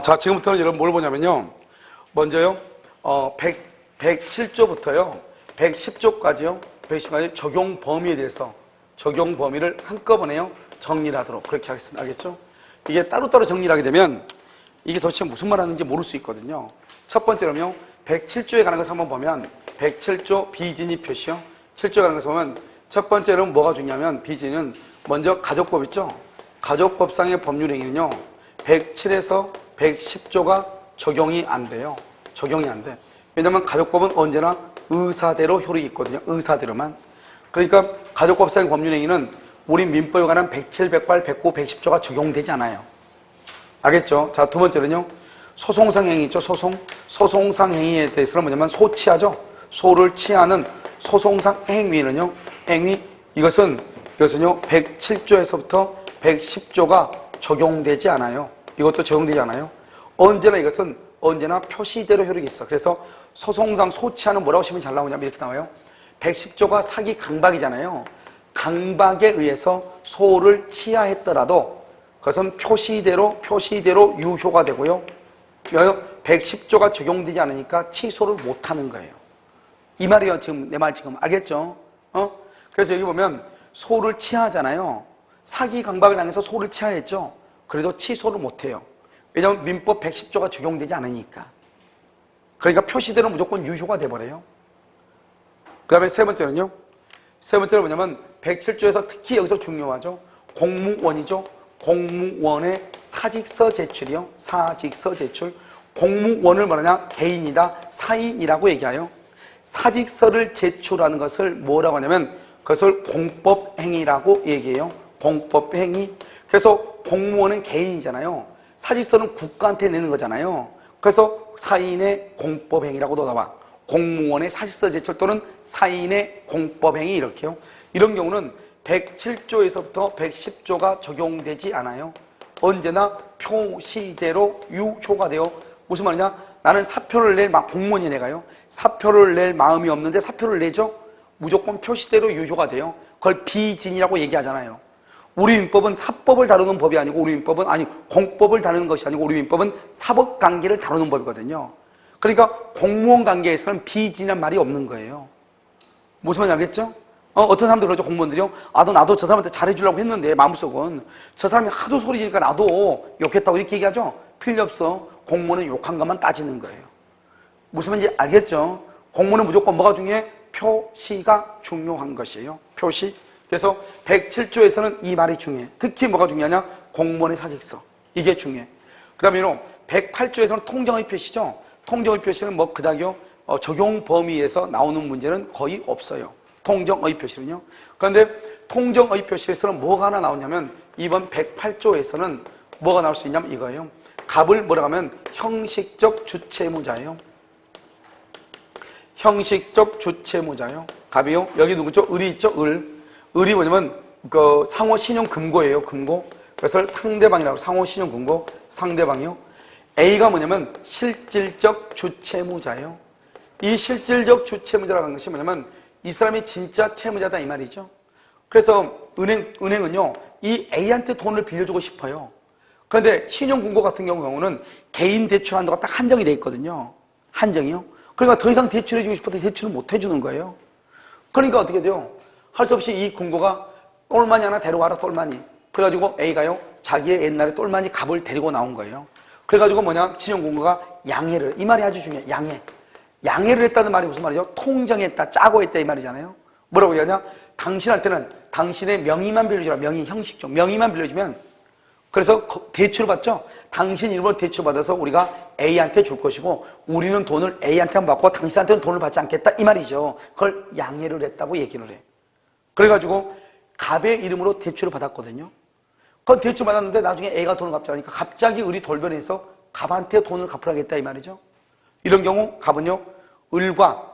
자, 지금부터는 여러분 뭘 보냐면요. 먼저요, 107조부터요, 110조까지요, 110조까지 적용 범위에 대해서 적용 범위를 한꺼번에요, 정리를 하도록 그렇게 하겠습니다. 알겠죠? 이게 따로따로 정리를 하게 되면 이게 도대체 무슨 말 하는지 모를 수 있거든요. 첫 번째로요, 107조에 관한 것을 한번 보면 107조 비진입 표시요. 7조에 관한 것을 보면 첫 번째로 뭐가 중요하면 비진입은 먼저 가족법 있죠? 가족법상의 법률행위는요, 107에서 110조가 적용이 안 돼요. 적용이 안 돼. 왜냐면 가족법은 언제나 의사대로 효력이 있거든요. 의사대로만. 그러니까 가족법상의 법률행위는 우리 민법에 관한 107, 108, 109, 110조가 적용되지 않아요. 알겠죠? 자, 두 번째는요, 소송상 행위 있죠? 소송상 행위에 대해서는 뭐냐면 소치하죠? 소를 치하는 소송상 행위는요, 이것은요, 107조에서부터 110조가 적용되지 않아요. 이것도 적용되지 않아요. 언제나 표시대로 효력이 있어. 그래서 소송상 소치하는 뭐라고 치면 잘 나오냐면 이렇게 나와요. 110조가 사기 강박이잖아요. 강박에 의해서 소를 치하했더라도 그것은 표시대로 유효가 되고요. 110조가 적용되지 않으니까 취소를 못하는 거예요. 이 말이요. 지금 내 말 지금 알겠죠? 그래서 여기 보면 소를 치하하잖아요. 사기 강박을 당해서 소를 치하했죠. 그래도 취소를 못해요. 왜냐하면 민법 110조가 적용되지 않으니까. 그러니까 표시대로 무조건 유효가 돼버려요. 그 다음에 세 번째는요. 세 번째는 뭐냐면 107조에서 특히 여기서 중요하죠. 공무원이죠. 공무원의 사직서 제출이요. 사직서 제출. 공무원을 뭐냐? 개인이다. 사인이라고 얘기해요. 사직서를 제출하는 것을 뭐라고 하냐면 그것을 공법행위라고 얘기해요. 공법행위. 그래서 공무원은 개인이잖아요. 사직서는 국가한테 내는 거잖아요. 그래서 사인의 공법행위라고도 나와. 공무원의 사직서 제출 또는 사인의 공법행위 이렇게요. 이런 경우는 107조에서부터 110조가 적용되지 않아요. 언제나 표시대로 유효가 돼요. 무슨 말이냐? 나는 사표를 낼 공무원이 내가요. 사표를 낼 마음이 없는데 사표를 내죠? 무조건 표시대로 유효가 돼요. 그걸 비진이라고 얘기하잖아요. 우리 민법은 사법을 다루는 법이 아니고 공법을 다루는 것이 아니고 우리 민법은 사법관계를 다루는 법이거든요. 그러니까 공무원 관계에서는 비진이란 말이 없는 거예요. 무슨 말인지 알겠죠? 어떤 사람들 그러죠. 공무원들이요. 나도 저 사람한테 잘해주려고 했는데 마음속은 저 사람이 하도 소리 지니까 나도 욕했다고 이렇게 얘기하죠. 필요 없어. 공무원은 욕한 것만 따지는 거예요. 무슨 말인지 알겠죠? 공무원은 무조건 뭐가 중요해? 표시가 중요한 것이에요. 표시. 그래서 107조에서는 이 말이 중요해. 특히 뭐가 중요하냐? 공무원의 사직서. 이게 중요해. 그 다음에 108조에서는 통정의 표시죠. 통정의 표시는 그닥요, 적용 범위에서 나오는 문제는 거의 없어요. 통정의 표시는요. 그런데 통정의 표시에서는 뭐가 하나 나오냐면 이번 108조에서는 뭐가 나올 수 있냐면 이거예요. 갑을 뭐라고 하면 형식적 주체무자예요. 형식적 주체무자예요. 갑이요. 여기 누구죠? 을이 있죠? 을이 뭐냐면 그 상호 신용 금고예요. 금고. 그래서 상대방이라고 상호 신용 금고 상대방이요. A가 뭐냐면 실질적 주체무자예요. 이 실질적 주체무자라고 하는 것이 뭐냐면 이 사람이 진짜 채무자다 이 말이죠. 그래서 은행은요 이 A한테 돈을 빌려주고 싶어요. 그런데 신용금고 같은 경우는 개인 대출 한도가 딱 한정이 돼 있거든요. 한정이요. 그러니까 더 이상 대출해주고 싶어도 대출을 못 해주는 거예요. 그러니까 어떻게 돼요? 할 수 없이 이 금고가 똘마니 하나 데려와라 똘마니. 그래가지고 A가요 자기의 옛날에 똘마니 갑을 데리고 나온 거예요. 그래가지고 신용금고가 양해를, 이 말이 아주 중요해. 양해를 했다는 말이 무슨 말이죠? 통정했다, 짜고 했다 이 말이잖아요. 뭐라고 얘기하냐? 당신한테는 당신의 명의만 빌려주라. 명의, 형식적 명의만 빌려주면 그래서 대출을 받죠? 당신 이름으로 대출 받아서 우리가 A한테 줄 것이고 우리는 돈을 A한테만 받고 당신한테는 돈을 받지 않겠다 이 말이죠. 그걸 양해를 했다고 얘기를 해. 그래가지고 갑의 이름으로 대출을 받았거든요. 그건 대출 받았는데 나중에 A가 돈을 갚지 않으니까 갑자기 을이 돌변해서 갑한테 돈을 갚으라겠다 이 말이죠. 이런 경우 갑은요 을과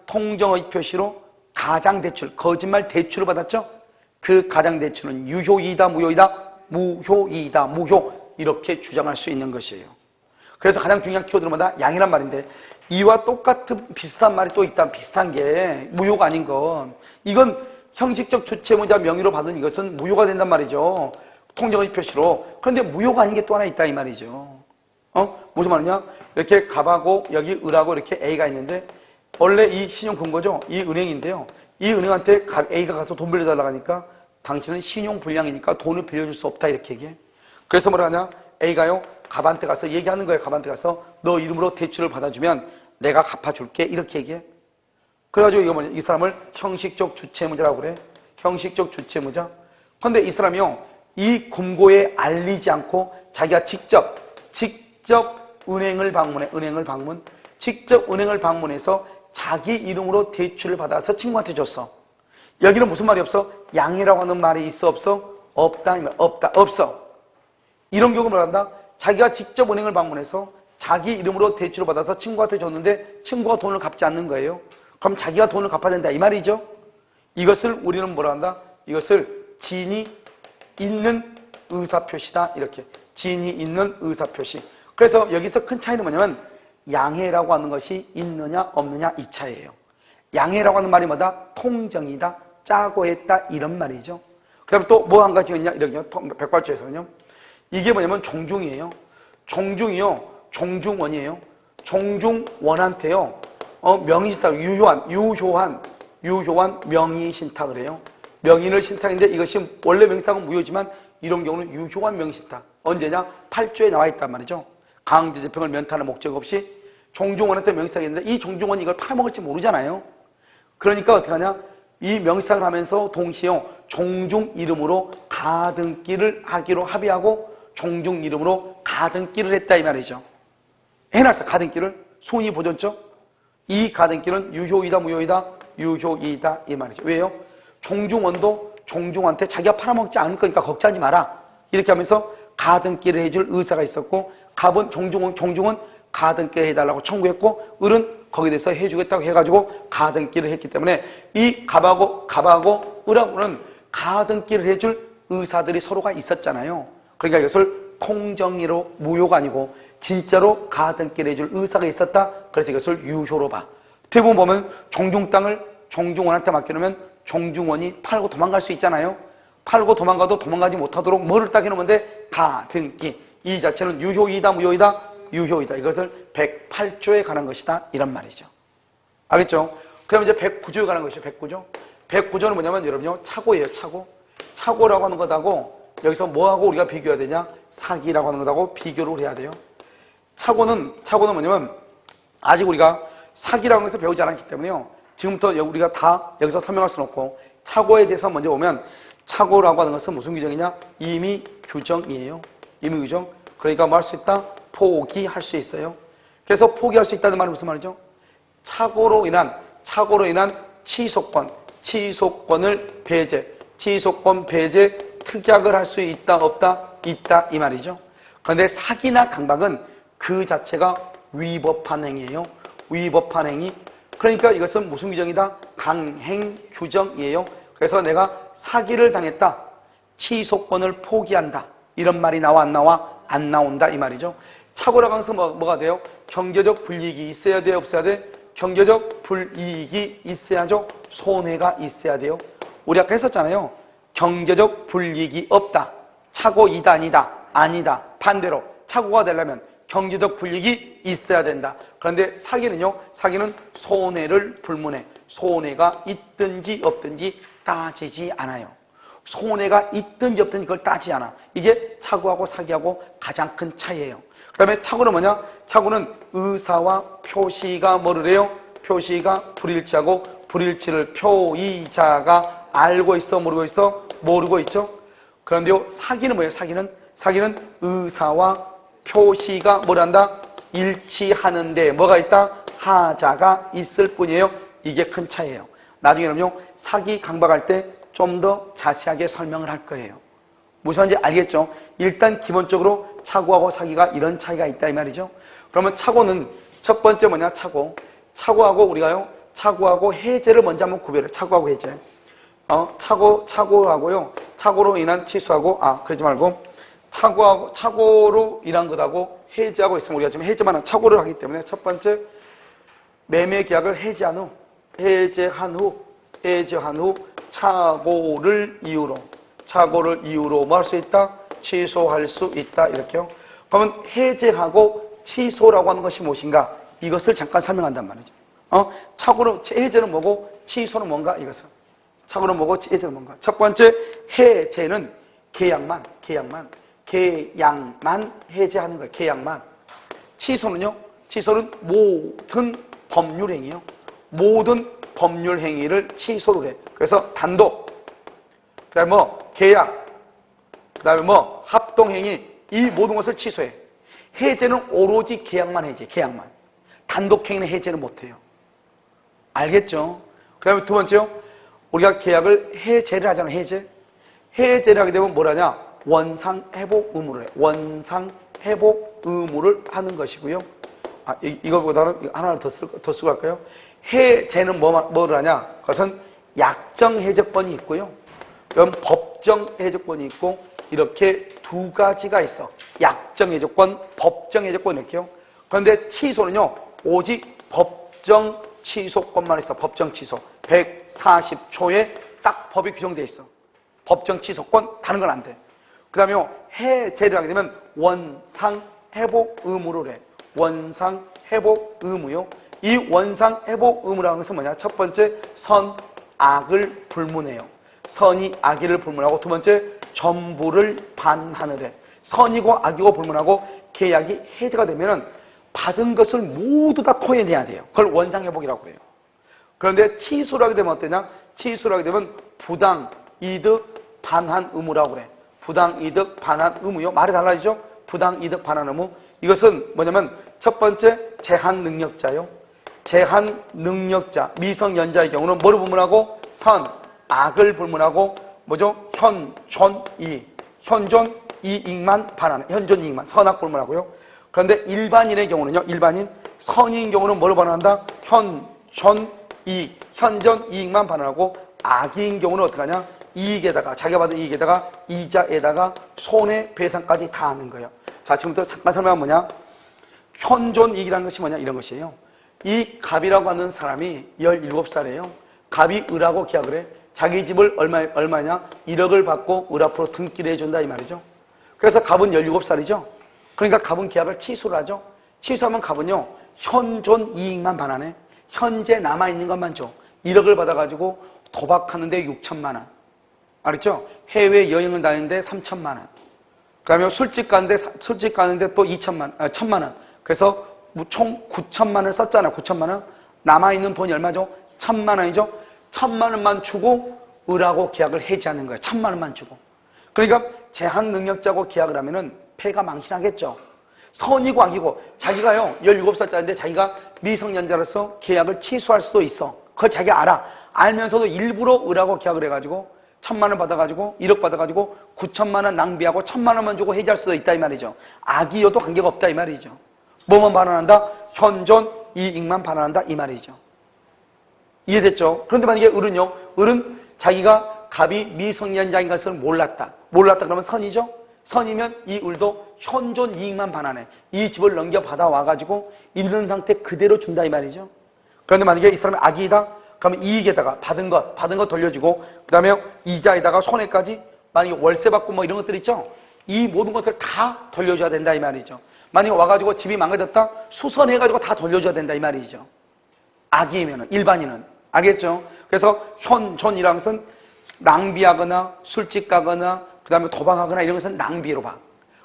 통정의 표시로 가장대출, 거짓말 대출을 받았죠. 그 가장대출은 유효이다 무효이다? 무효이다 무효 이렇게 주장할 수 있는 것이에요. 그래서 가장 중요한 키워드마다 양이란 말인데 이와 똑같은 비슷한 말이 또 있다. 비슷한 게 무효가 아닌 건 이건 형식적 주체무자 명의로 받은 이것은 무효가 된단 말이죠. 통정의 표시로. 그런데 무효가 아닌 게 또 하나 있다 이 말이죠. 무슨 말이냐? 이렇게 갑하고 여기 을하고 이렇게 A가 있는데 원래 이 신용 금고죠. 이 은행인데요. 이 은행한테 A가 가서 돈 빌려달라고 하니까 당신은 신용불량이니까 돈을 빌려줄 수 없다 이렇게 얘기해. 그래서 뭐라 하냐? A가요. 갑한테 가서 얘기하는 거예요. 갑한테 가서 너 이름으로 대출을 받아주면 내가 갚아줄게 이렇게 얘기해. 그래가지고 이거 뭐냐? 이 사람을 형식적 주체무자라고 그래. 형식적 주체무자. 그런데 이 사람이요. 이 금고에 알리지 않고 자기가 직접 은행을 방문. 직접 은행을 방문해서 자기 이름으로 대출을 받아서 친구한테 줬어. 여기는 무슨 말이 없어? 양해라고 하는 말이 있어 없어? 없다. 없다. 없어. 이런 경우 뭐라 한다? 자기가 직접 은행을 방문해서 자기 이름으로 대출을 받아서 친구한테 줬는데 친구가 돈을 갚지 않는 거예요. 그럼 자기가 돈을 갚아야 된다 이 말이죠. 이것을 우리는 뭐라 한다? 이것을 진이 있는 의사표시다 이렇게. 진이 있는 의사표시. 그래서 여기서 큰 차이는 뭐냐면 양해라고 하는 것이 있느냐 없느냐 이 차이예요. 양해라고 하는 말이 뭐다? 통정이다. 짜고 했다 이런 말이죠. 그 다음에 또 뭐 한 가지가 있냐 이렇게요. 백발주에서는요. 이게 뭐냐면 종중이에요. 종중이요. 종중원이에요. 종중원한테요. 명의신탁, 유효한 명의신탁을 해요. 명의를 신탁인데 이것이 원래 명의신탁은 무효지만 이런 경우는 유효한 명의신탁. 언제냐? 8조에 나와 있단 말이죠. 강제집행을 면탈할 목적 없이 종중원한테 명의신탁이 있는데 이 종중원이 이걸 팔아먹을지 모르잖아요. 그러니까 어떻게 하냐? 이 명의신탁을 하면서 동시에 종중 이름으로 가등기를 하기로 합의하고 종중 이름으로 가등기를 했다 이 말이죠. 해놨어. 가등기를. 손이 보존죠. 이 가등기는 유효이다 무효이다? 유효이다 이 말이죠. 왜요? 종중원도 종중한테 자기가 팔아먹지 않을 거니까 걱정하지 마라 이렇게 하면서 가등기를 해줄 의사가 있었고 갑은 종중은 가등기를 해달라고 청구했고 을은 거기에 대해서 해주겠다고 해가지고 가등기를 했기 때문에 이 갑하고 을하고는 가등기를 해줄 의사들이 서로가 있었잖아요. 그러니까 이것을 통정의로 무효가 아니고 진짜로 가등기를 해줄 의사가 있었다. 그래서 이것을 유효로 봐. 대부분 보면 종중 땅을 종중원한테 맡겨놓으면 종중원이 팔고 도망갈 수 있잖아요. 팔고 도망가도 도망가지 못하도록 뭐를 딱 해놓으면 돼? 가등기. 이 자체는 유효이다 무효이다? 유효이다. 이것을 108조에 관한 것이다 이런 말이죠. 알겠죠? 그럼 이제 109조에 관한 것이죠. 109조. 109조는 뭐냐면 여러분요 차고예요. 차고라고 하는 것하고 여기서 뭐하고 우리가 비교해야 되냐? 사기라고 하는 것하고 비교를 해야 돼요. 차고는 뭐냐면 아직 우리가 사기라는 것을 배우지 않았기 때문에요. 지금부터 우리가 다 여기서 설명할 수는 없고 차고에 대해서 먼저 보면 차고라고 하는 것은 무슨 규정이냐? 임의 규정이에요. 임의 규정. 그러니까 뭐 할 수 있다? 포기할 수 있어요. 그래서 포기할 수 있다는 말이 무슨 말이죠? 차고로 인한 취소권을 취소권 배제 특약을 할 수 있다 없다? 있다 이 말이죠. 그런데 사기나 강박은 그 자체가 위법한 행위예요. 위법한 행위. 그러니까 이것은 무슨 규정이다? 강행 규정이에요. 그래서 내가 사기를 당했다. 취소권을 포기한다. 이런 말이 나와 안 나와? 안 나온다 이 말이죠. 차고라고 하면서 뭐가 돼요? 경제적 불이익이 있어야 돼 없어야 돼? 경제적 불이익이 있어야죠. 손해가 있어야 돼요. 우리 아까 했었잖아요. 경제적 불이익이 없다. 차고이다 아니다. 반대로 차고가 되려면 경제적 불이익이 있어야 된다. 그런데 사기는요. 사기는 손해를 불문해. 손해가 있든지 없든지 따지지 않아요. 손해가 있든지 없든지 그걸 따지지 않아. 이게 차고하고 사기하고 가장 큰 차이예요. 그 다음에 차고는 뭐냐? 차고는 의사와 표시가 뭐를 해요? 표시가 불일치하고 불일치를 표의자가 알고 있어 모르고 있어? 모르고 있죠. 그런데요 사기는 뭐예요? 사기는 의사와 표시가 뭐란다? 일치하는데 뭐가 있다? 하자가 있을 뿐이에요. 이게 큰 차이예요. 나중에는요 사기 강박할 때 좀 더 자세하게 설명을 할 거예요. 무슨 말인지 알겠죠? 일단 기본적으로 차고하고 사기가 이런 차이가 있다 이 말이죠. 그러면 차고는 첫 번째 뭐냐? 차고하고 우리가요 차고하고 해제를 먼저 한번 구별해. 차고하고 해제. 차고하고요 차고로 인한 취소하고 그러지 말고 차고로 인한 것하고 해제하고 있으면 우리가 지금 해제만 차고를 하기 때문에 첫 번째 매매 계약을 해제한 후 차고를 이유로 뭐 할 수 있다? 취소할 수 있다 이렇게요. 그러면 해제하고 취소라고 하는 것이 무엇인가? 이것을 잠깐 설명한단 말이죠. 착오는, 해제는 뭐고 취소는 뭔가? 이것은. 착오는 뭐고 해제는 뭔가? 첫 번째, 해제는 계약만 해제하는 거예요. 계약만. 취소는요? 취소는 모든 법률행위요. 모든 법률행위를 취소를 해. 그래서 단독, 그 다음에 계약, 그 다음에 합동행위, 이 모든 것을 취소해. 해제는 오로지 계약만 해제, 계약만. 단독행위는 해제는 못해요. 알겠죠? 그 다음에 두 번째요. 우리가 계약을 해제를 하잖아요. 해제를 하게 되면 뭘 하냐? 원상회복 의무를 해. 원상회복 의무를 하는 것이고요. 이거보다는 하나를 더 쓰고 할까요? 해제는 뭐를 하냐? 그것은 약정해제권이 있고요. 그럼 법정해제권이 있고, 이렇게 두 가지가 있어. 약정해제권, 법정해제권 이렇게요. 그런데 취소는요, 오직 법정 취소권만 있어. 법정 취소. 140조에 딱 법이 규정되어 있어. 법정 취소권, 다른 건 안 돼. 그 다음에 해제를 하게 되면 원상회복 의무를 해. 원상회복 의무요. 이 원상회복 의무라는 것은 뭐냐? 첫 번째, 선악을 불문해요. 선이 악의를 불문하고, 두 번째, 전부를 반환을 해. 선이고 악이고 불문하고 계약이 해제가 되면은 받은 것을 모두 다 토해내야 돼요. 그걸 원상회복이라고 해요. 그런데 취소를 하게 되면 어떠냐? 취소를 하게 되면 부당 이득 반환 의무라고 그래. 부당 이득 반환 의무요. 말이 달라지죠? 부당 이득 반환 의무. 이것은 뭐냐면 첫 번째, 제한 능력자요. 제한 능력자, 미성년자의 경우는 뭐를 불문하고? 선, 악을 불문하고 뭐죠? 현존 이익. 현존 이익만 반환해. 현존 이익만. 선악 불문하고요. 그런데 일반인의 경우는요. 일반인, 선인 경우는 뭐를 반환한다? 현존 이익. 현존 이익만 반환하고, 악인 경우는 어떻게 하냐? 이익에다가, 자기가 받은 이익에다가 이자에다가 손해배상까지 다 하는 거예요. 자, 지금부터 잠깐 설명하면 뭐냐? 현존 이익이라는 것이 뭐냐? 이런 것이에요. 이 갑이라고 하는 사람이 17살이에요. 갑이 을하고 계약을 해. 자기 집을 얼마냐? 1억을 받고 을 앞으로 등기를 해준다 이 말이죠. 그래서 갑은 17살이죠. 그러니까 갑은 계약을 취소를 하죠. 취소하면 갑은요, 현존 이익만 반환해. 현재 남아있는 것만 줘. 1억을 받아가지고 도박하는데 6천만 원. 알았죠? 해외 여행을 다니는데 3천만 원. 그 다음에 술집 가는데 또 1천만 원. 그래서 총 9천만 원을 썼잖아요. 9천만 원. 남아있는 돈이 얼마죠? 1,000만 원이죠? 1,000만 원만 주고 을하고 계약을 해지하는 거예요. 1,000만 원만 주고. 그러니까 제한 능력자하고 계약을 하면은 패가 망신하겠죠. 선이고 악이고, 자기가요, 17살짜리인데 자기가 미성년자로서 계약을 취소할 수도 있어. 그걸 자기가 알아. 알면서도 일부러 을하고 계약을 해가지고 1,000만 원 받아가지고 1억 받아가지고 9천만 원 낭비하고 1,000만 원만 주고 해지할 수도 있다 이 말이죠. 악이어도 관계가 없다 이 말이죠. 뭐만 반환한다? 현존 이익만 반환한다 이 말이죠. 이해됐죠? 그런데 만약에 을은요, 을은 자기가 갑이 미성년자인 것을 몰랐다 그러면 선이죠? 선이면 이 을도 현존 이익만 반환해. 이 집을 넘겨받아 와가지고 있는 상태 그대로 준다 이 말이죠. 그런데 만약에 이 사람이 악이다? 그러면 이익에다가 받은 것 돌려주고, 그 다음에 이자에다가 손해까지, 만약에 월세 받고 뭐 이런 것들 있죠? 이 모든 것을 다 돌려줘야 된다 이 말이죠. 만약에 와가지고 집이 망가졌다? 수선해가지고 다 돌려줘야 된다 이 말이죠. 악이면은, 일반인은. 알겠죠? 그래서 현존이라는 것은 낭비하거나 술집 가거나 그 다음에 도박하거나 이런 것은 낭비로 봐.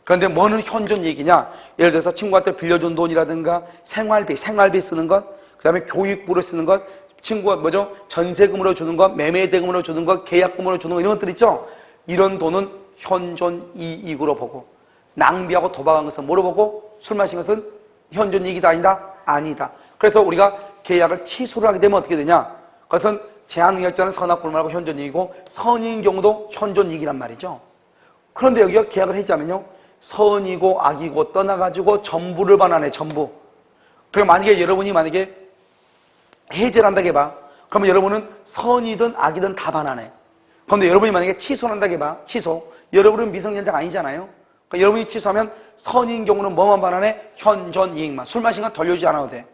그런데 뭐는 현존 얘기냐? 예를 들어서 친구한테 빌려준 돈이라든가 생활비 쓰는 것, 그 다음에 교육부로 쓰는 것, 친구가 뭐죠? 전세금으로 주는 것, 매매대금으로 주는 것, 계약금으로 주는 것 이런 것들 있죠? 이런 돈은 현존 이익으로 보고, 낭비하고 도박한 것은 뭐로 보고, 술 마신 것은 현존 이익이다 아니다? 아니다. 그래서 우리가 계약을 취소를 하게 되면 어떻게 되냐? 그것은 제한능력자는 선악 불문하고 현존 이익이고, 선인 경우도 현존 이익이란 말이죠. 그런데 여기가 계약을 해지하면요, 선이고 악이고 떠나가지고 전부를 반환해. 전부. 그러니까 만약에 여러분이 해제를 한다고 해봐. 그러면 여러분은 선이든 악이든 다 반환해. 그런데 여러분이 만약에 취소를 한다고 해봐. 취소. 여러분은 미성년자가 아니잖아요. 그러니까 여러분이 취소하면 선인 경우는 뭐만 반환해? 현존 이익만. 술 마신 건 돌려주지 않아도 돼.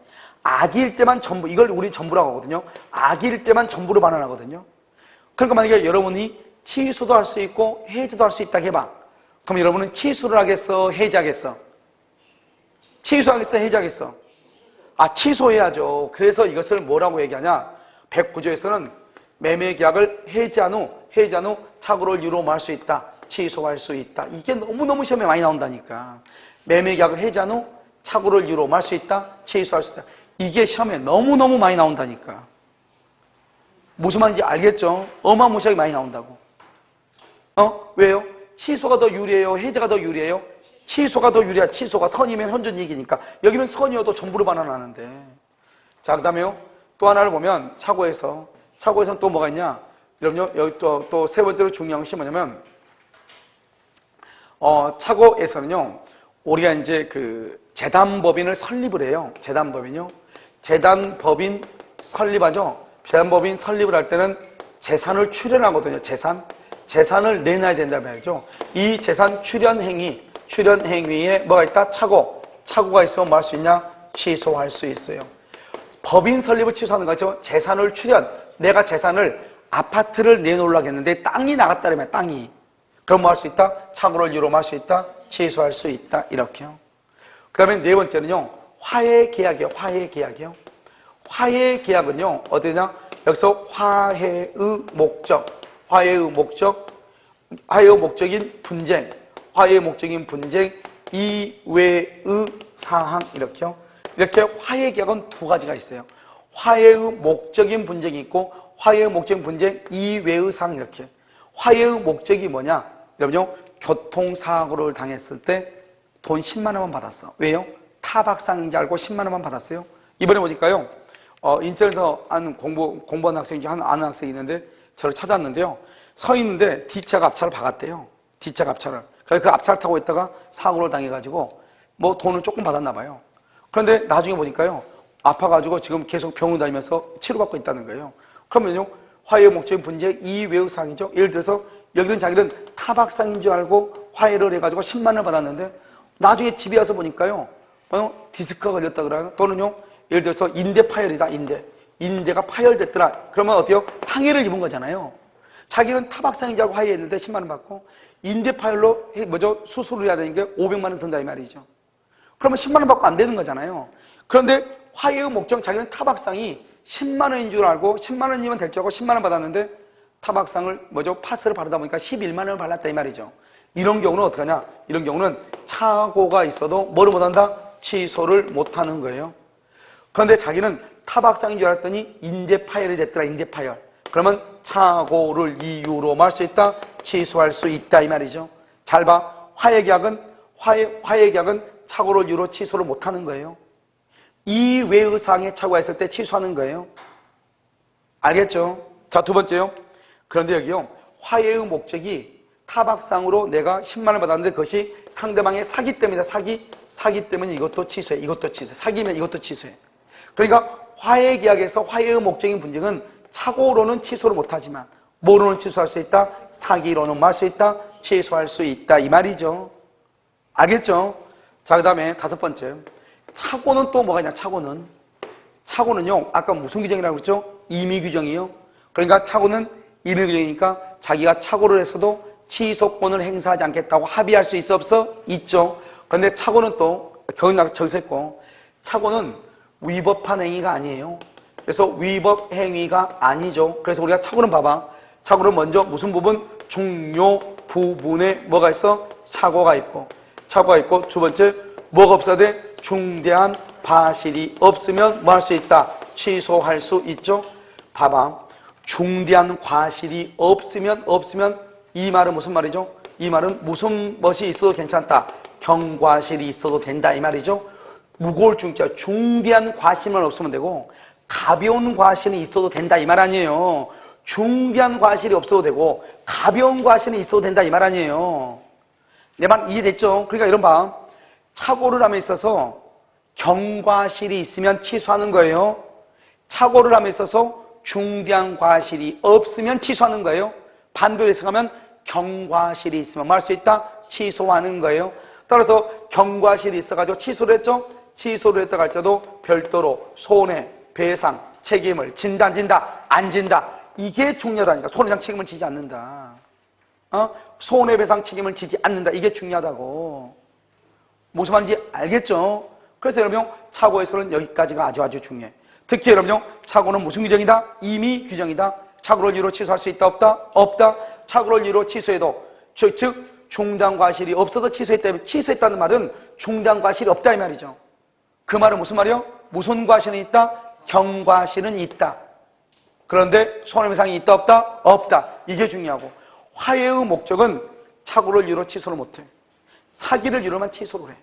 악일 때만 전부, 이걸 우리 전부라고 하거든요. 악일 때만 전부로 반환하거든요. 그러니까 만약에 여러분이 취소도 할 수 있고 해제도 할 수 있다고 해봐. 그럼 여러분은 취소를 하겠어? 해제하겠어? 취소하겠어, 해지하겠어? 취소해야죠. 그래서 이것을 뭐라고 얘기하냐? 109조에서는 매매계약을 해지한 후 착오를 유로할 수 있다, 취소할 수 있다. 이게 너무너무 시험에 많이 나온다니까. 매매계약을 해지한 후 착오를 유로할 수 있다, 취소할 수 있다. 이게 시험에 너무너무 많이 나온다니까. 무슨 말인지 알겠죠? 어마무시하게 많이 나온다고. 왜요? 취소가 더 유리해요? 해지가 더 유리해요? 취소가 더 유리해. 취소가 선이면 현존이익이니까. 여기는 선이어도 전부를 반환하는데. 자, 그 다음에요. 또 하나를 보면 착오에서는 또 뭐가 있냐? 여러분요, 여기 또 세 번째로 중요한 것이 뭐냐면, 착오에서는요, 우리가 이제 그 재단법인을 설립을 해요. 재단법인요. 재단법인 설립하죠. 재단법인 설립을 할 때는 재산을 출연하거든요. 재산을 내놔야 된다는 말이죠. 이 재산 출연 행위에 뭐가 있다? 착오가 있으면 뭐 할 수 있냐? 취소할 수 있어요. 법인 설립을 취소하는 거죠. 재산을 내가 재산을 아파트를 내놓으려고 했는데 땅이 나갔다면 땅이. 그럼 뭐 할 수 있다? 착오를 유로할 수 있다, 취소할 수 있다, 이렇게요. 그 다음에 네 번째는요, 화해계약이요. 화해계약은요, 어디냐? 여기서 화해의 목적인 분쟁, 이외의 사항, 이렇게요. 이렇게 화해계약은 두 가지가 있어요. 화해의 목적인 분쟁이 있고, 화해의 목적인 분쟁 이외의 사항, 이렇게. 화해의 목적이 뭐냐? 여러분요, 교통사고를 당했을 때 돈 10만 원만 받았어. 왜요? 타박상인지 알고 10만 원만 받았어요. 이번에 보니까요, 인천에서 공부하는 학생이 아는 학생이 있는데 저를 찾았는데요. 서 있는데 뒷차가 앞차를 박았대요. 뒷차가 앞차를. 그래서 그 앞차를 타고 있다가 사고를 당해가지고 뭐 돈을 조금 받았나 봐요. 그런데 나중에 보니까요, 아파가지고 지금 계속 병원 다니면서 치료받고 있다는 거예요. 그러면요, 화해의 목적인 분쟁 이외의 사항이죠. 예를 들어서 여기는 자기는 타박상인 줄 알고 화해를 해가지고 10만 원을 받았는데 나중에 집에 와서 보니까요, 디스크가 걸렸다 그러나, 또는요, 예를 들어서 인대 파열이다, 인대가 파열됐더라. 그러면 어때요? 상해를 입은 거잖아요. 자기는 타박상인 줄 알고 화해했는데 10만 원 받고, 인대 파열로 수술을 해야 되는 게 500만 원 든다 이 말이죠. 그러면 10만 원 받고 안 되는 거잖아요. 그런데 화해의 목적, 자기는 타박상이 10만 원인 줄 알고 10만 원이면 될 줄 알고 10만 원 받았는데 타박상을 파스를 바르다 보니까 11만 원을 발랐다 이 말이죠. 이런 경우는 어떻게 하냐? 이런 경우는 착오가 있어도 뭐를 못한다? 취소를 못하는 거예요. 그런데 자기는 타박상인 줄 알았더니 인대 파열이 됐더라, 인대 파열. 그러면 착오를 이유로 말 수 있다, 취소할 수 있다 이 말이죠. 잘 봐. 화해계약은 착오를 이유로 취소를 못하는 거예요. 이외의 사항에 착오가 있을 때 취소하는 거예요. 알겠죠? 자, 두 번째요. 그런데 여기요, 화해의 목적이 타박상으로 내가 10만 원 받았는데 그것이 상대방의 사기 때문이다. 사기 때문에 이것도 취소해. 사기면 이것도 취소해. 그러니까 화해계약에서 화해의 목적인 분쟁은 착오로는 취소를 못하지만 뭐로는 취소할 수 있다? 사기로는 말 수 있다? 취소할 수 있다 이 말이죠. 알겠죠? 자, 그 다음에 다섯 번째, 착오는 또 뭐가 있냐? 착오는요, 아까 무슨 규정이라고 그랬죠? 임의규정이요. 그러니까 착오는 임의규정이니까 자기가 착오를 했어도 취소권을 행사하지 않겠다고 합의할 수 있어 없어? 있죠. 그런데 착오는 또 저기서 했고, 착오는 위법한 행위가 아니에요. 그래서 위법 행위가 아니죠. 그래서 우리가 착오는 봐봐. 착오는 먼저 무슨 부분? 중요 부분에 뭐가 있어? 착오가 있고 두 번째 뭐가 없어야 돼? 중대한 과실이 없으면 뭐 할 수 있다? 취소할 수 있죠. 봐봐. 중대한 과실이 없으면 이 말은 무슨 말이죠? 이 말은 무슨 것이 있어도 괜찮다. 경과실이 있어도 된다 이 말이죠. 무거울 중자 중대한 과실만 없으면 되고 가벼운 과실이 있어도 된다 이 말 아니에요. 중대한 과실이 없어도 되고 가벼운 과실이 있어도 된다 이 말 아니에요. 내 말 이해됐죠? 그러니까 이런 봐. 착오를 함에 있어서 경과실이 있으면 취소하는 거예요. 착오를 함에 있어서 중대한 과실이 없으면 취소하는 거예요. 반대로 해석하면 경과실이 있으면 뭐 할 수 있다? 취소하는 거예요. 따라서 경과실이 있어가지고 취소를 했죠? 취소를 했다가 할지라도 별도로 손해, 배상, 책임을 진다 안 진다 이게 중요하다니까. 손해배상 책임을 지지 않는다. 손해배상 책임을 지지 않는다 이게 중요하다고. 무슨 말인지 알겠죠? 그래서 여러분 착오에서는 여기까지가 아주 중요해. 특히 여러분 착오는 무슨 규정이다? 임의 규정이다. 착오를 이유로 취소할 수 있다 없다? 없다. 착오를 이유로 취소해도 즉 중단과실이 없어서 취소했다는 말은 중단과실이 없다 이 말이죠. 그 말은 무슨 말이요? 무슨 과실은 있다? 경과실은 있다. 그런데 손해배상이 있다 없다? 없다. 이게 중요하고 화해의 목적은 착오를 이유로 취소를 못해. 사기를 이유로만 취소를 해.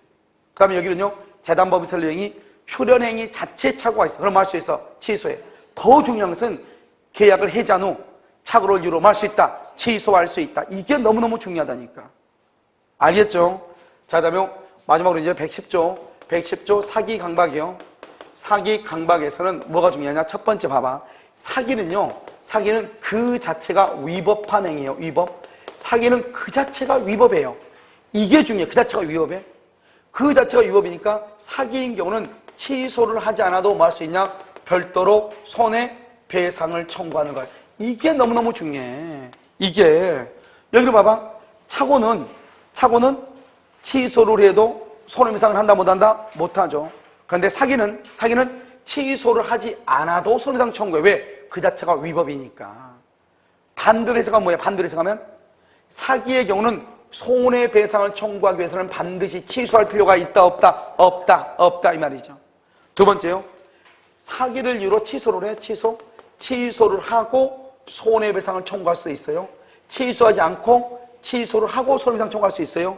그 다음에 여기는요 재단법인 설립행위, 출연행위 자체에 착오가 있어. 그럼 말 수 있어. 취소해. 더 중요한 것은 계약을 해지한 후 착오를 이유로 말 수 있다. 취소할 수 있다. 이게 너무너무 중요하다니까. 알겠죠? 자, 그 다음에 마지막으로 이제 110조 사기 강박이요. 사기 강박에서는 뭐가 중요하냐? 첫 번째 봐봐. 사기는 그 자체가 위법한 행위예요. 위법. 사기는 그 자체가 위법이에요. 이게 중요해. 그 자체가 위법해. 그 자체가 위법이니까 사기인 경우는 취소를 하지 않아도 뭐 할 수 있냐? 별도로 손해배상을 청구하는 거야. 이게 너무너무 중요해. 이게 여기로 봐봐. 착오는 취소를 해도 손해배상을 한다 못한다? 못하죠. 그런데 사기는 취소를 하지 않아도 손해배상 청구해. 왜? 그 자체가 위법이니까. 반대로 해석하면 뭐야? 반대로 해석하면 사기의 경우는 손해배상을 청구하기 위해서는 반드시 취소할 필요가 있다 없다? 없다 이 말이죠. 두 번째요. 사기를 이유로 취소를 해. 취소를 하고 손해배상을 청구할 수 있어요. 취소하지 않고 취소를 하고 손해배상 청구할 수 있어요.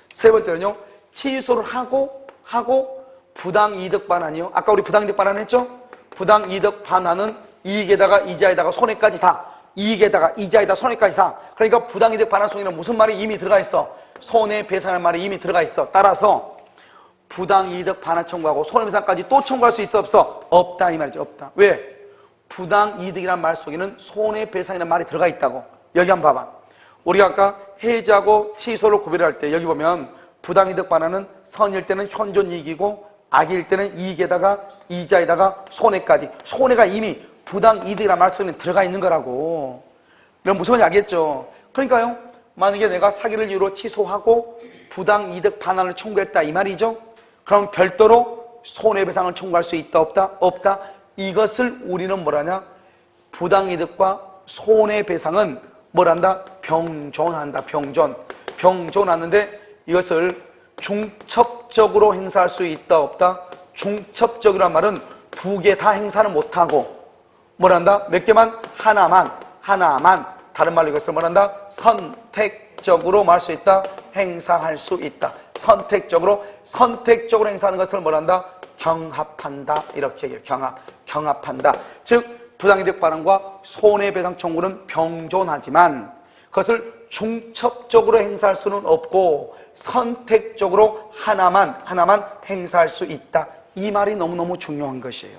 세 번째는요. 취소를 하고 부당이득 반환이요. 아까 우리 부당이득 반환 했죠? 부당이득 반환은 이익에다가 이자에다가 손해까지 다. 이익에다가 이자에다 손해까지 다. 그러니까 부당이득 반환 속에는 무슨 말이 이미 들어가 있어? 손해배상의 말이 이미 들어가 있어. 따라서 부당이득 반환 청구하고 손해배상까지 또 청구할 수 있어 없어? 없다 이 말이죠. 없다. 왜? 부당이득이라는 말 속에는 손해배상이라는 말이 들어가 있다고. 여기 한번 봐봐. 우리가 아까 해지하고 취소를 구별할 때 여기 보면 부당이득 반환은 선일 때는 현존이익이고 악일 때는 이익에다가 이자에다가 손해까지. 손해가 이미 부당이득이라는 말 속에는 들어가 있는 거라고. 그럼 무슨 말인지 알겠죠? 그러니까요. 만약에 내가 사기를 이유로 취소하고 부당이득 반환을 청구했다 이 말이죠? 그럼 별도로 손해배상을 청구할 수 있다 없다? 없다. 이것을 우리는 뭐라냐? 부당이득과 손해배상은 뭐란다? 병존한다. 병존하는데 이것을 중첩적으로 행사할 수 있다 없다? 중첩적이라는 말은 두 개 다 행사는 못하고 뭐란다? 몇 개만? 하나만 다른 말로 이것을 뭐란다? 선택적으로 말 수 있다? 행사할 수 있다. 선택적으로 행사하는 것을 뭐란다? 경합한다. 이렇게 얘기해요. 경합한다. 즉 부당이득 반환과 손해배상 청구는 병존하지만 그것을 중첩적으로 행사할 수는 없고 선택적으로 하나만 행사할 수 있다. 이 말이 너무너무 중요한 것이에요.